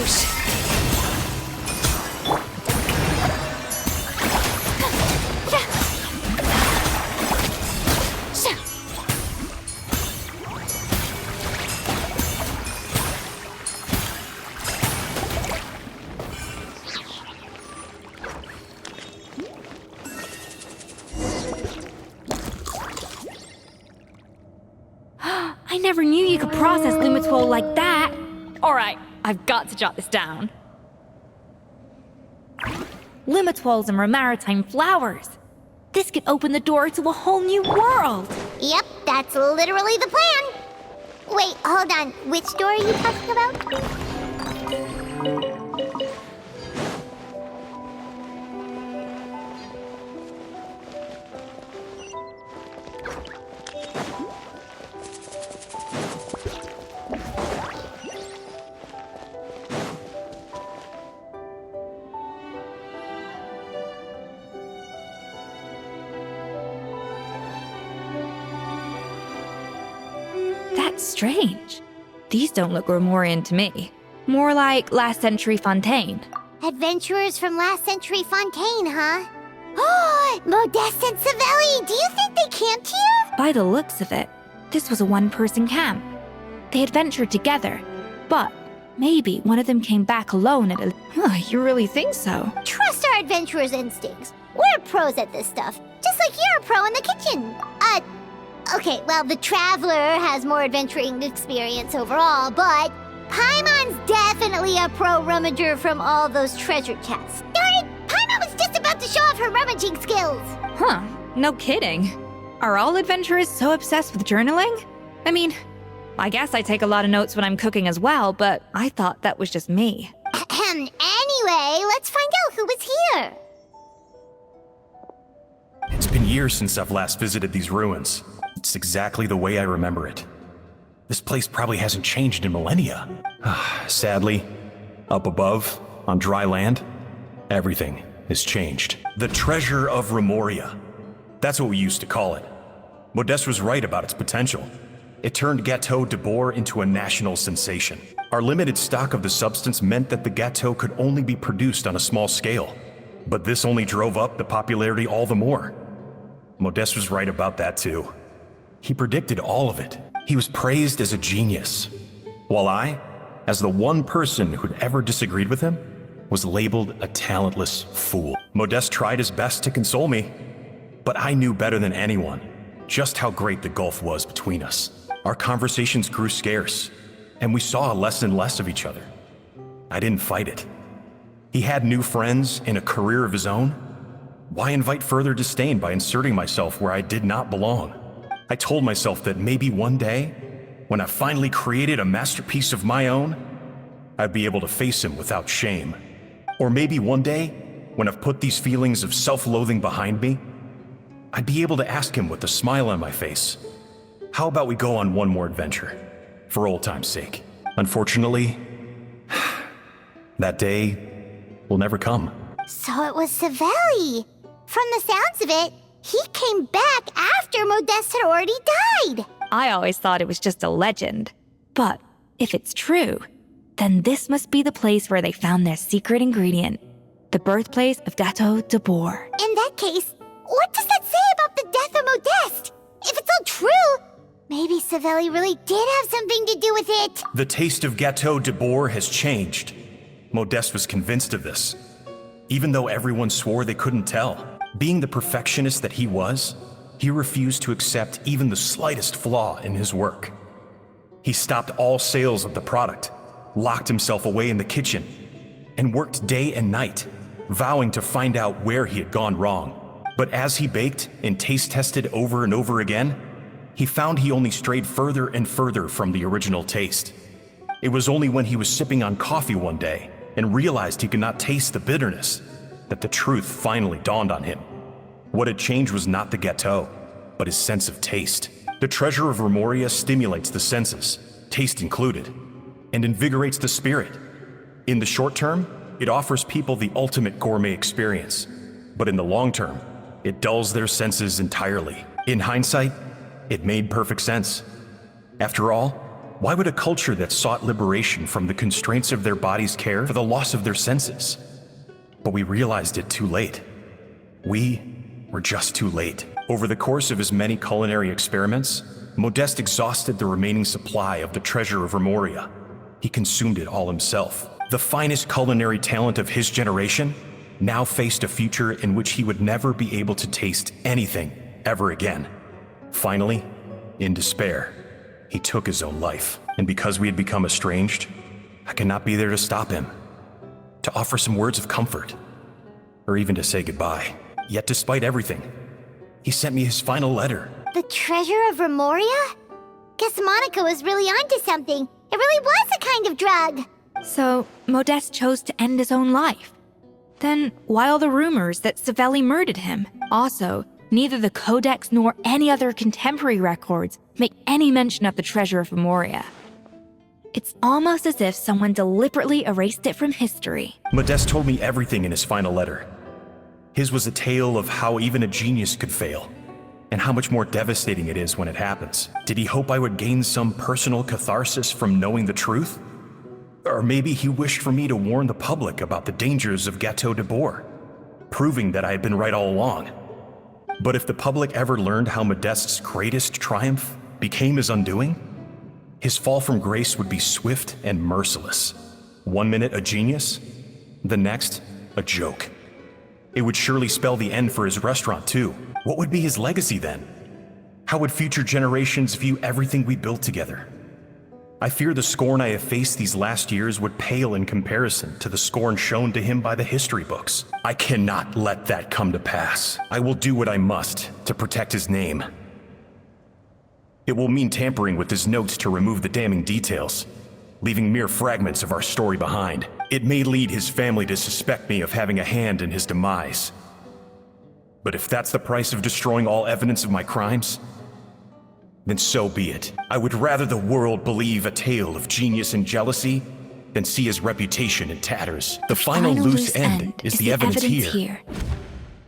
force.
I never knew you could process Lumitwol like that. Alright, I've got to jot this down. Lumitwols and maritime flowers. This could open the door to a whole new world.
Yep, that's literally the plan. Wait, hold on. Which door are you talking about?
That's strange. These don't look Romorian to me. More like last century Fontaine.
Adventurers from last century Fontaine, huh? Oh, Modeste and Savelli, do you think they camped here?
By the looks of it, this was a one-person camp. They adventured together, but maybe one of them came back alone at a... you really think so?
Trust our adventurers' instincts. We're pros at this stuff, just like you're a pro in the kitchen. Okay, well, the Traveler has more adventuring experience overall, but Paimon's definitely a pro rummager from all those treasure chests. Darn it! Paimon was just about to show off her rummaging skills!
Huh, no kidding. Are all adventurers so obsessed with journaling? I mean, I guess I take a lot of notes when I'm cooking as well, but I thought that was just me.
Anyway, let's find out who was here.
It's been years since I've last visited these ruins. It's exactly the way I remember it. This place probably hasn't changed in millennia. Sadly, up above, on dry land, everything has changed. The treasure of Remoria. That's what we used to call it. Modeste was right about its potential. It turned Gâteau de Bourg into a national sensation. Our limited stock of the substance meant that the gâteau could only be produced on a small scale. But this only drove up the popularity all the more. Modeste was right about that too. He predicted all of it. He was praised as a genius, while I, as the one person who'd ever disagreed with him, was labeled a talentless fool. Modeste tried his best to console me, but I knew better than anyone just how great the gulf was between us. Our conversations grew scarce, and we saw less and less of each other. I didn't fight it. He had new friends and a career of his own. Why invite further disdain by inserting myself where I did not belong? I told myself that maybe one day, when I finally created a masterpiece of my own, I'd be able to face him without shame. Or maybe one day, when I've put these feelings of self-loathing behind me, I'd be able to ask him with a smile on my face, how about we go on one more adventure, for old time's sake? Unfortunately, that day will never come.
So it was Savelli. From the sounds of it, he came back after Modeste had already died.
I always thought it was just a legend. But if it's true, then this must be the place where they found their secret ingredient, the birthplace of Gâteau de Bourg.
In that case, what does that say about the death of Modeste? If it's all true, maybe Savelli really did have something to do with it.
The taste of Gâteau de Bourg has changed. Modeste was convinced of this, even though everyone swore they couldn't tell. Being the perfectionist that he was, he refused to accept even the slightest flaw in his work. He stopped all sales of the product, locked himself away in the kitchen, and worked day and night, vowing to find out where he had gone wrong. But as he baked and taste tested over and over again, he found he only strayed further and further from the original taste. It was only when he was sipping on coffee one day and realized he could not taste the bitterness that the truth finally dawned on him. What had changed was not the gâteau, but his sense of taste. The treasure of Remoria stimulates the senses, taste included, and invigorates the spirit. In the short term, it offers people the ultimate gourmet experience, but in the long term, it dulls their senses entirely. In hindsight, it made perfect sense. After all, Why would a culture that sought liberation from the constraints of their bodies care for the loss of their senses? But we realized it too late. We were just too late. Over the course of his many culinary experiments, Modeste exhausted the remaining supply of the treasure of Remoria. He consumed it all himself. The finest culinary talent of his generation now faced a future in which he would never be able to taste anything ever again. Finally, in despair, he took his own life. And because we had become estranged, I could not be there to stop him, to offer some words of comfort, or even to say goodbye. Yet despite everything, he sent me his final letter.
The treasure of Remoria? Guess Monica was really onto something. It really was a kind of drug.
So, Modeste chose to end his own life. Then, why all the rumors that Savelli murdered him? Also, neither the Codex nor any other contemporary records make any mention of the treasure of Remoria. It's almost as if someone deliberately erased it from history.
Modeste told me everything in his final letter. His was a tale of how even a genius could fail, and how much more devastating it is when it happens. Did he hope I would gain some personal catharsis from knowing the truth? Or maybe he wished for me to warn the public about the dangers of Gâteau de Bourg, proving that I had been right all along. But if the public ever learned how Modeste's greatest triumph became his undoing, his fall from grace would be swift and merciless. 1 minute a genius, the next a joke. It would surely spell the end for his restaurant too. What would be his legacy then? How would future generations view everything we built together? I fear the scorn I have faced these last years would pale in comparison to the scorn shown to him by the history books. I cannot let that come to pass. I will do what I must to protect his name. It will mean tampering with his notes to remove the damning details, leaving mere fragments of our story behind. It may lead his family to suspect me of having a hand in his demise. But if that's the price of destroying all evidence of my crimes, then so be it. I would rather the world believe a tale of genius and jealousy than see his reputation in tatters. The final loose end is the evidence here,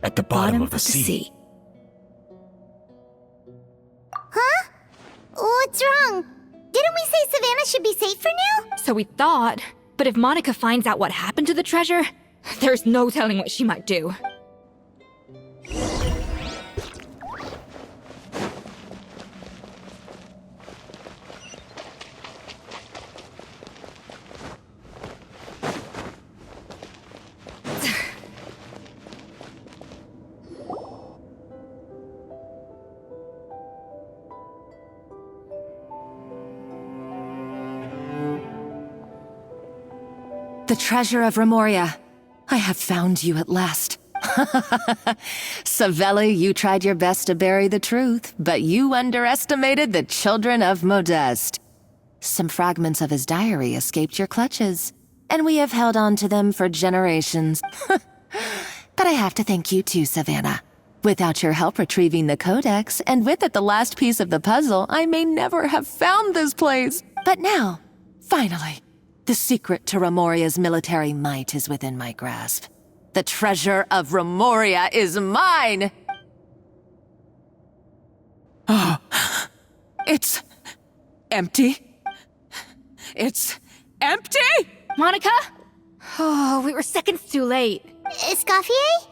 at the bottom of the sea.
Huh? What's wrong? Didn't we say Savannah should be safe for now?
So we thought, but if Monica finds out what happened to the treasure, there's no telling what she might do.
The treasure of Remoria. I have found you at last. Savelli, you tried your best to bury the truth, but you underestimated the children of Modeste. Some fragments of his diary escaped your clutches, and we have held on to them for generations. But I have to thank you too, Savannah. Without your help retrieving the Codex, and with it the last piece of the puzzle, I may never have found this place. But now, finally, the secret to Remoria's military might is within my grasp. The treasure of Remoria is mine! Oh, it's empty. It's empty!
Monica? Oh, we were seconds too late.
Escoffier?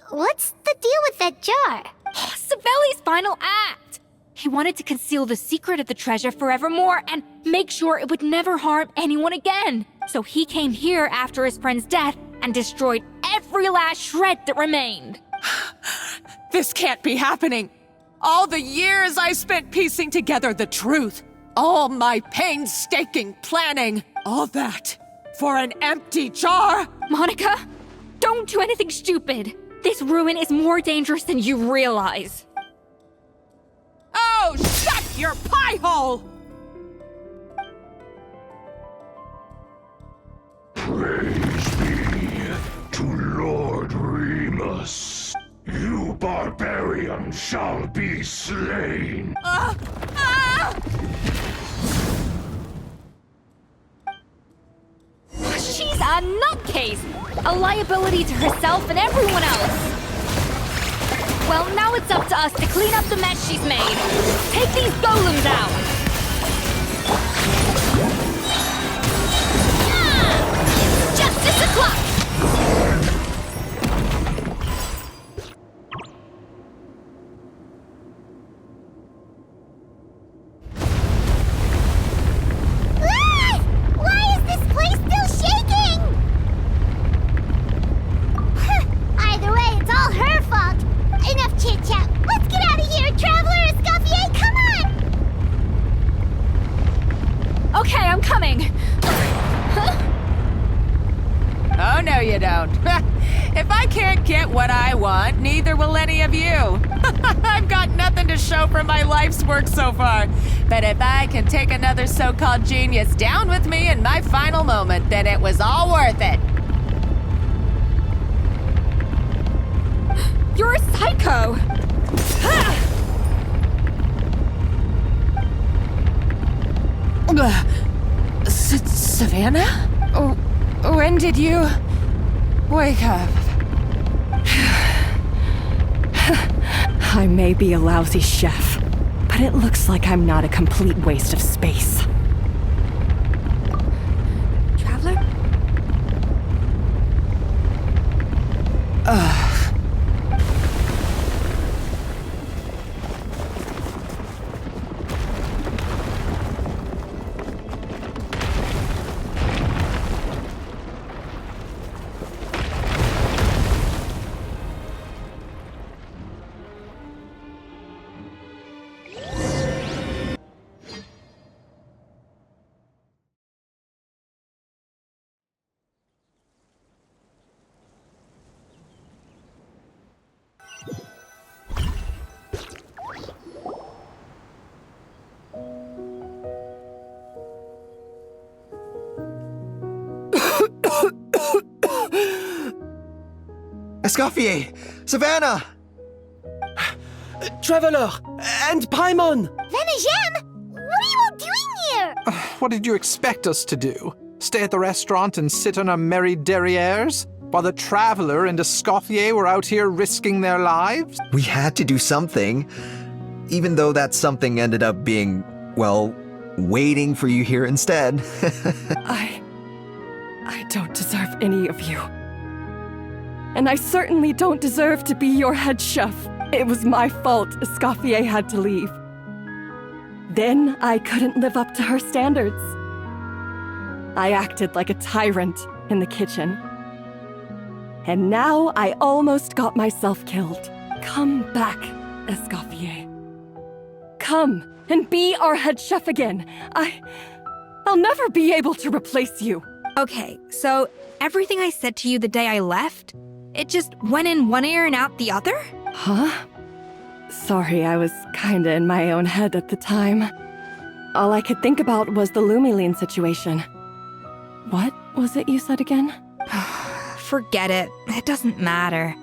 What's the deal with that jar?
Savelli's final act! He wanted to conceal the secret of the treasure forevermore and make sure it would never harm anyone again. So he came here after his friend's death and destroyed every last shred that remained.
This can't be happening. All the years I spent piecing together the truth, all my painstaking planning, all that for an empty jar.
Monica, don't do anything stupid. This ruin is more dangerous than you realize.
Oh, shut your pie hole!
Praise be to Lord Remus. You barbarian shall be slain.
She's a nutcase! A liability to herself and everyone else! Well, now it's up to us to clean up the mess she's made. Take these golems out! coming!
Oh, no, you don't. If I can't get what I want, neither will any of you. I've got nothing to show for my life's work so far. But if I can take another so-called genius down with me in my final moment, then it was all worth it.
You're a psycho!
Savannah? When did you wake up?
I may be a lousy chef, but it looks like I'm not a complete waste of space.
Traveler?
Escoffier! Savannah!
Traveler! And Paimon!
Venejem! What are you all doing here?
What did you expect us to do? Stay at the restaurant and sit on our merry derrieres? While the Traveler and Escoffier were out here risking their lives?
We had to do something. Even though that something ended up being, well, waiting for you here instead.
I don't deserve any of you. And I certainly don't deserve to be your head chef. It was my fault Escoffier had to leave. Then I couldn't live up to her standards. I acted like a tyrant in the kitchen. And now I almost got myself killed. Come back, Escoffier. Come and be our head chef again. I'll never be able to replace you.
Okay, so everything I said to you the day I left, it just went in one ear and out the other?
Huh? Sorry, I was kinda in my own head at the time. All I could think about was the Lumiline situation. What was it you said again?
Forget it. It doesn't matter.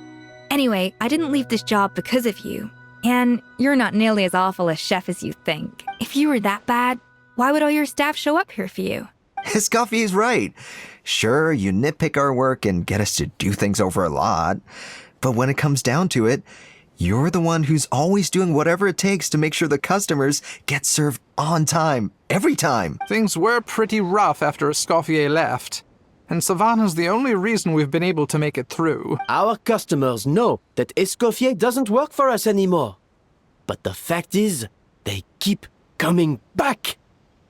Anyway, I didn't leave this job because of you. And you're not nearly as awful a chef as you think. If you were that bad, why would all your staff show up here for you?
Escoffier's right. Sure, you nitpick our work and get us to do things over a lot. But when it comes down to it, you're the one who's always doing whatever it takes to make sure the customers get served on time, every time.
Things were pretty rough after Escoffier left. And Savannah's the only reason we've been able to make it through.
Our customers know that Escoffier doesn't work for us anymore. But the fact is, they keep coming back.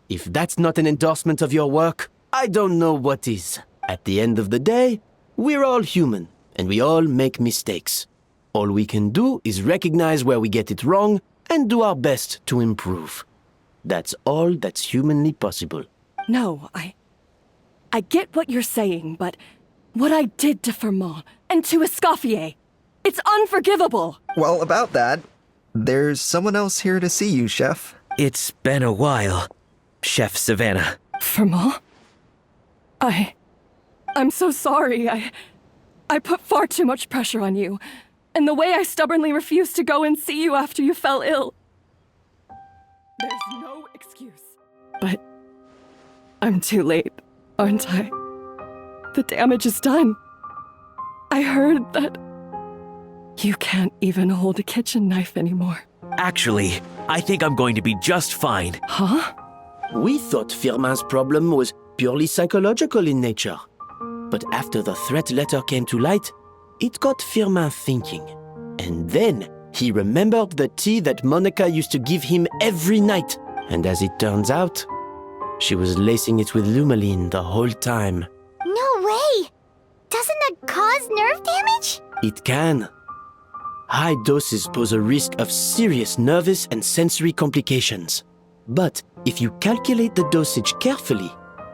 If that's not an endorsement of your work, I don't know what is. At the end of the day, we're all human, and we all make mistakes. All we can do is recognize where we get it wrong and do our best to improve. That's all that's humanly possible.
No, I get what you're saying, but what I did to Firmin and to Escoffier, it's unforgivable.
Well, about that, there's someone else here to see you, Chef.
It's been a while, Chef Savannah.
Firmin? I'm so sorry. I put far too much pressure on you. And the way I stubbornly refused to go and see you after you fell ill. There's no excuse. But I'm too late, aren't I? The damage is done. I heard that you can't even hold a kitchen knife anymore.
Actually, I think I'm going to be just fine.
Huh?
We thought Firmin's problem was purely psychological in nature. But after the threat letter came to light, it got Firmin thinking. And then he remembered the tea that Monica used to give him every night. And as it turns out, she was lacing it with Lumiline the whole time.
No way! Doesn't that cause nerve damage?
It can. High doses pose a risk of serious nervous and sensory complications. But if you calculate the dosage carefully,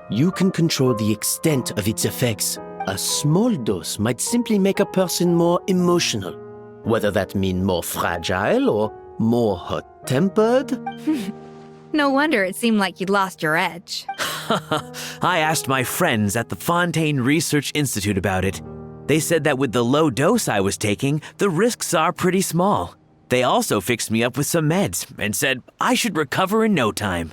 You can control the extent of its effects. A small dose might simply make a person more emotional, whether that mean more fragile or more hot-tempered.
No wonder it seemed like you'd lost your edge.
I asked my friends at the Fontaine Research Institute about it. They said that with the low dose I was taking, the risks are pretty small. They also fixed me up with some meds and said I should recover in no time.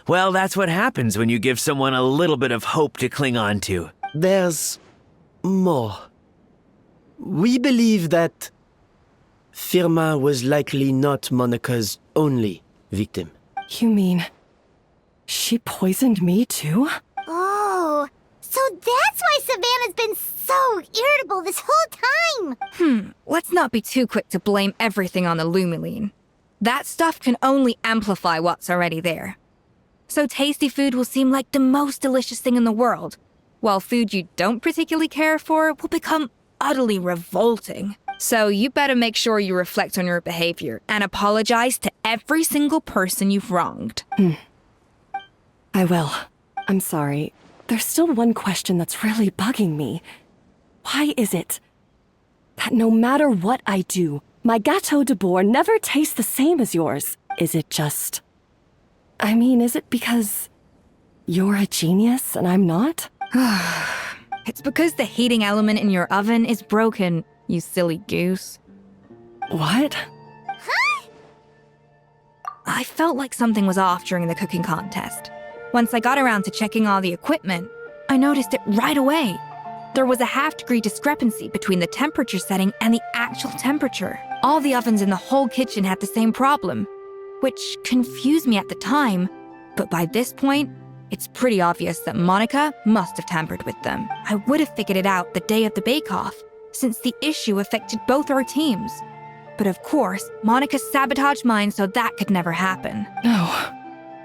Well, that's what happens when you give someone a little bit of hope to cling on to.
There's more. We believe that Firma was likely not Monica's only victim.
You mean she poisoned me too?
Oh, so that's why Savannah's been so irritable this whole time.
Let's not be too quick to blame everything on the Lumiline. That stuff can only amplify what's already there. So tasty food will seem like the most delicious thing in the world, while food you don't particularly care for will become utterly revolting. So you better make sure you reflect on your behavior and apologize to every single person you've wronged.
I will. I'm sorry. There's still one question that's really bugging me. Why is it that no matter what I do, my Gâteau de Bourg never tastes the same as yours? Is it just... I mean, is it because you're a genius and I'm not?
It's because the heating element in your oven is broken, you silly goose.
What?
I felt like something was off during the cooking contest. Once I got around to checking all the equipment, I noticed it right away. There was a half-degree discrepancy between the temperature setting and the actual temperature. All the ovens in the whole kitchen had the same problem, which confused me at the time, but by this point, it's pretty obvious that Monica must have tampered with them. I would have figured it out the day of the bake-off, since the issue affected both our teams. But of course, Monica sabotaged mine so that could never happen.
No.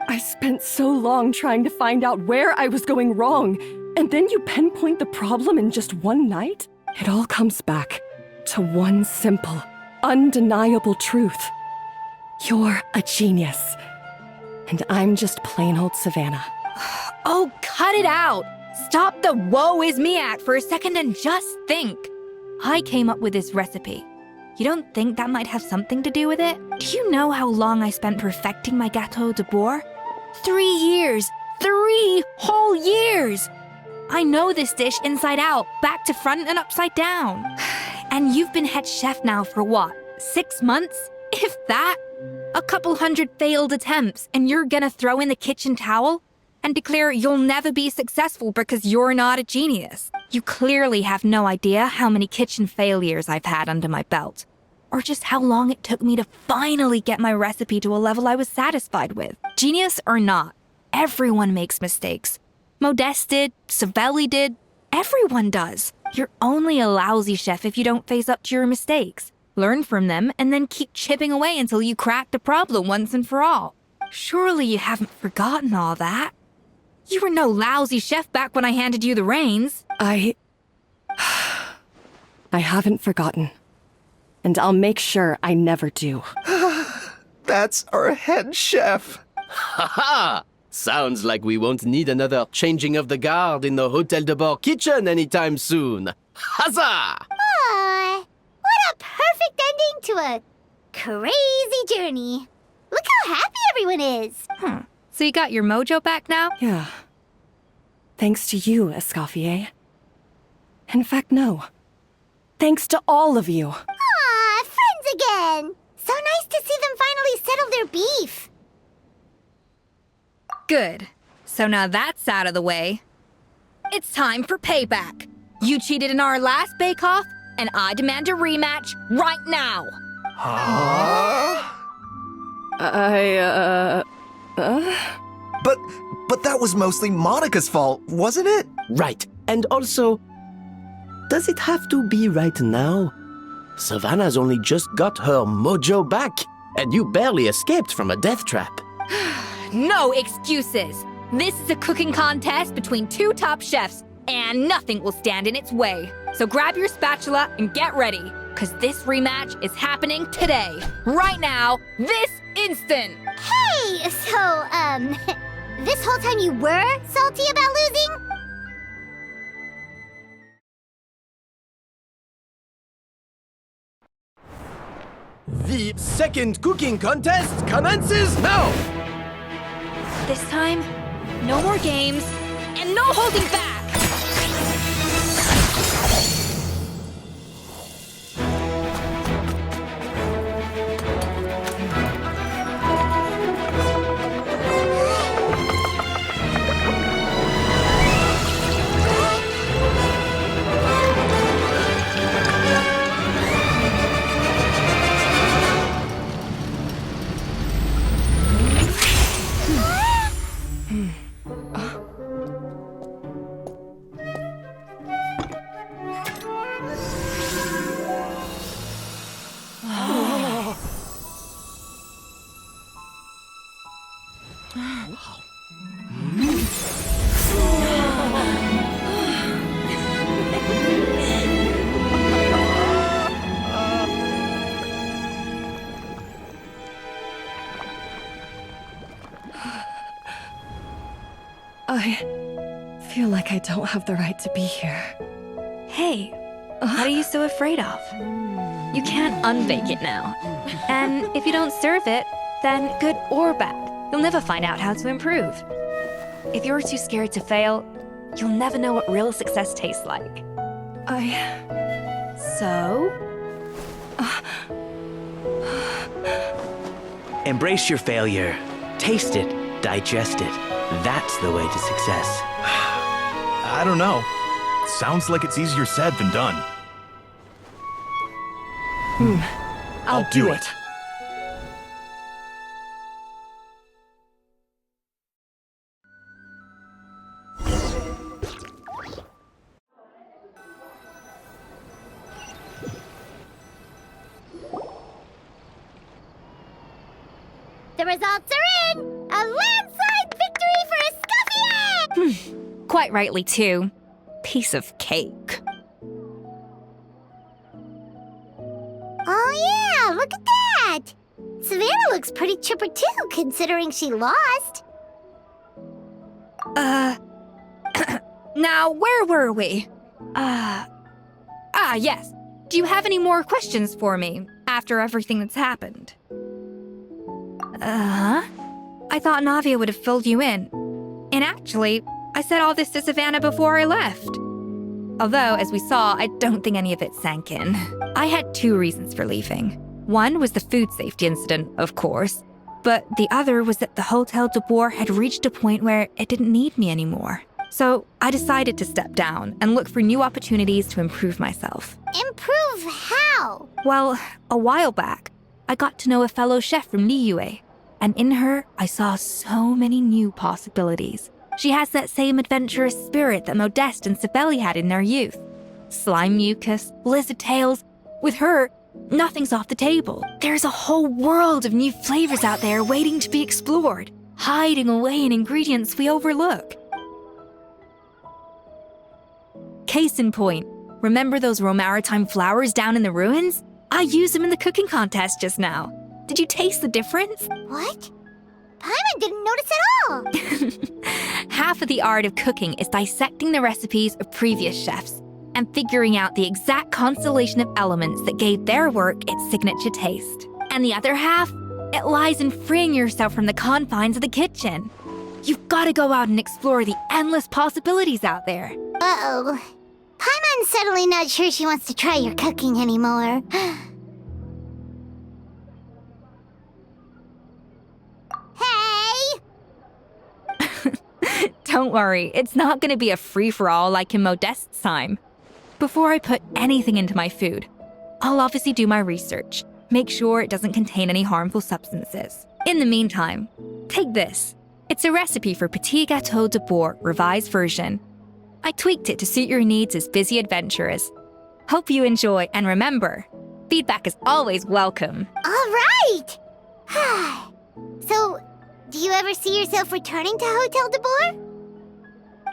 I spent so long trying to find out where I was going wrong, and then you pinpoint the problem in just one night? It all comes back to one simple, undeniable truth. You're a genius, and I'm just plain old Savannah.
Oh, cut it out! Stop the woe is me act for a second and just think. I came up with this recipe. You don't think that might have something to do with it? Do you know how long I spent perfecting my Gâteau de Bourg? 3 years! 3 whole years! I know this dish inside out, back to front and upside down. And you've been head chef now for what, 6 months? If that? A couple hundred failed attempts, and you're gonna throw in the kitchen towel and declare you'll never be successful because you're not a genius. You clearly have no idea how many kitchen failures I've had under my belt, or just how long it took me to finally get my recipe to a level I was satisfied with. Genius or not, everyone makes mistakes. Modeste did, Savelli did, everyone does. You're only a lousy chef if you don't face up to your mistakes. Learn from them, and then keep chipping away until you crack the problem once and for all. Surely you haven't forgotten all that. You were no lousy chef back when I handed you the reins.
I haven't forgotten. And I'll make sure I never do.
That's our head chef.
Ha ha! Sounds like we won't need another changing of the guard in the Hotel de Bord kitchen anytime soon. Huzzah!
Aw, what a perfect ending to a crazy journey. Look how happy everyone is.
So you got your mojo back now?
Yeah. Thanks to you, Escoffier. In fact, no. Thanks to all of you.
Aw, friends again. So nice to see them finally settle their beef.
Good. So now that's out of the way. It's time for payback. You cheated in our last bake-off, and I demand a rematch right now.
But that was mostly Monica's fault, wasn't it?
Right. And also, does it have to be right now? Savannah's only just got her mojo back, and you barely escaped from a death trap.
No excuses. This is a cooking contest between 2 top chefs, and nothing will stand in its way. So grab your spatula and get ready, because this rematch is happening today, right now, this instant.
Hey, so, This whole time you were salty about losing?
The second cooking contest commences now!
This time, no more games, and no holding back!
I feel like I don't have the right to be here.
Hey, what are you so afraid of? You can't unbake it now. And if you don't serve it, then good or bad, you'll never find out how to improve. If you're too scared to fail, you'll never know what real success tastes like. So?
Embrace your failure. Taste it. Digest it. That's the way to success.
I don't know. Sounds like it's easier said than done.
I'll do it.
The results are in! A landslide victory for Escoffier!
Quite rightly, too. Piece of cake.
Oh yeah, look at that! Savannah looks pretty chipper too, considering she lost.
Now, where were we? Yes. Do you have any more questions for me after everything that's happened? I thought Navia would have filled you in. And actually, I said all this to Savannah before I left. Although, as we saw, I don't think any of it sank in. I had two reasons for leaving. One was the food safety incident, of course, but the other was that the Hotel de Boer had reached a point where it didn't need me anymore. So I decided to step down and look for new opportunities to improve myself.
Improve how?
Well, a while back, I got to know a fellow chef from Liyue, and in her, I saw so many new possibilities. She has that same adventurous spirit that Modeste and Sibeli had in their youth. Slime mucus, lizard tails. With her, nothing's off the table. There's a whole world of new flavors out there waiting to be explored, hiding away in ingredients we overlook. Case in point, remember those Romaritime flowers down in the ruins? I used them in the cooking contest just now. Did you taste the difference?
What? Paimon didn't notice at all!
Half of the art of cooking is dissecting the recipes of previous chefs and figuring out the exact constellation of elements that gave their work its signature taste. And the other half, it lies in freeing yourself from the confines of the kitchen. You've got to go out and explore the endless possibilities out there.
Uh-oh. Paimon's suddenly not sure she wants to try your cooking anymore. Hey!
Don't worry, it's not going to be a free-for-all like in Modeste's time. Before I put anything into my food, I'll obviously do my research, make sure it doesn't contain any harmful substances. In the meantime, take this. It's a recipe for Petit Gâteau de Boer revised version. I tweaked it to suit your needs as busy adventurers. Hope you enjoy, and remember, feedback is always welcome.
All right! So, do you ever see yourself returning to Hotel de Boer?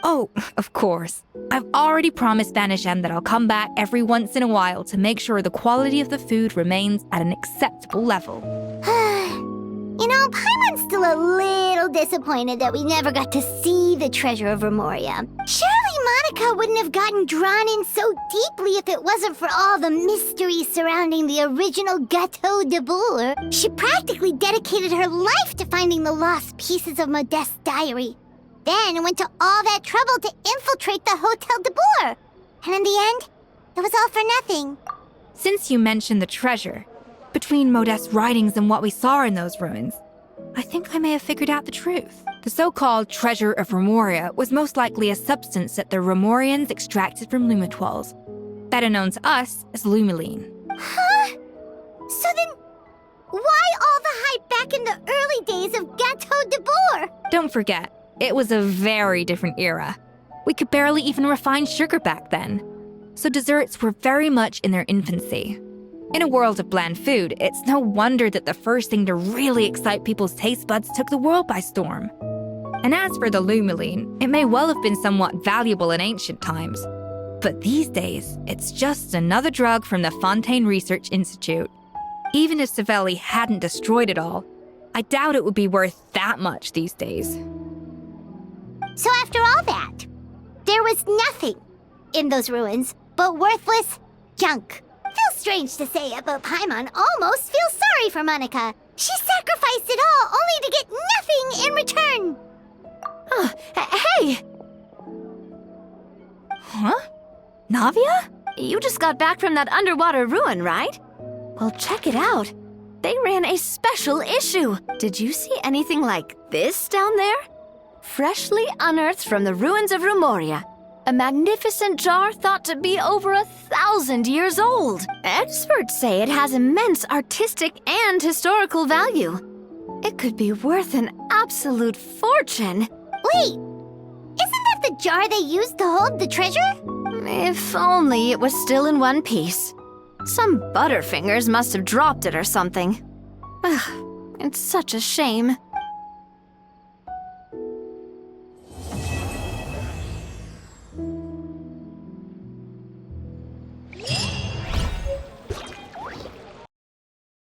Oh, of course. I've already promised Banishem that I'll come back every once in a while to make sure the quality of the food remains at an acceptable level.
You know, Paimon's still a little disappointed that we never got to see the treasure of Remoria. Surely Monica wouldn't have gotten drawn in so deeply if it wasn't for all the mystery surrounding the original Gâteau de Bourg. She practically dedicated her life to finding the lost pieces of Modeste's diary. Then went to all that trouble to infiltrate the Hôtel de Bourg. And in the end, it was all for nothing.
Since you mentioned the treasure, between Modeste's writings and what we saw in those ruins, I think I may have figured out the truth. The so-called treasure of Remoria was most likely a substance that the Remorians extracted from lumitoids, better known to us as lumiline.
Huh? So then, why all the hype back in the early days of Gâteau de Bourg?
Don't forget, it was a very different era. We could barely even refine sugar back then, so desserts were very much in their infancy. In a world of bland food, it's no wonder that the first thing to really excite people's taste buds took the world by storm. And as for the lumiline, it may well have been somewhat valuable in ancient times. But these days, it's just another drug from the Fontaine Research Institute. Even if Savelli hadn't destroyed it all, I doubt it would be worth that much these days.
So after all that, there was nothing in those ruins but worthless junk. Feels strange to say it, but Paimon almost feels sorry for Monica. She sacrificed it all only to get nothing in return.
Oh, hey! Huh? Navia?
You just got back from that underwater ruin, right? Well, check it out. They ran a special issue. Did you see anything like this down there? Freshly unearthed from the ruins of Remoria. A magnificent jar thought to be over 1,000 years old. Experts say it has immense artistic and historical value. It could be worth an absolute fortune.
Wait, isn't that the jar they used to hold the treasure?
If only it was still in one piece. Some butterfingers must have dropped it or something. Ugh, it's such a shame.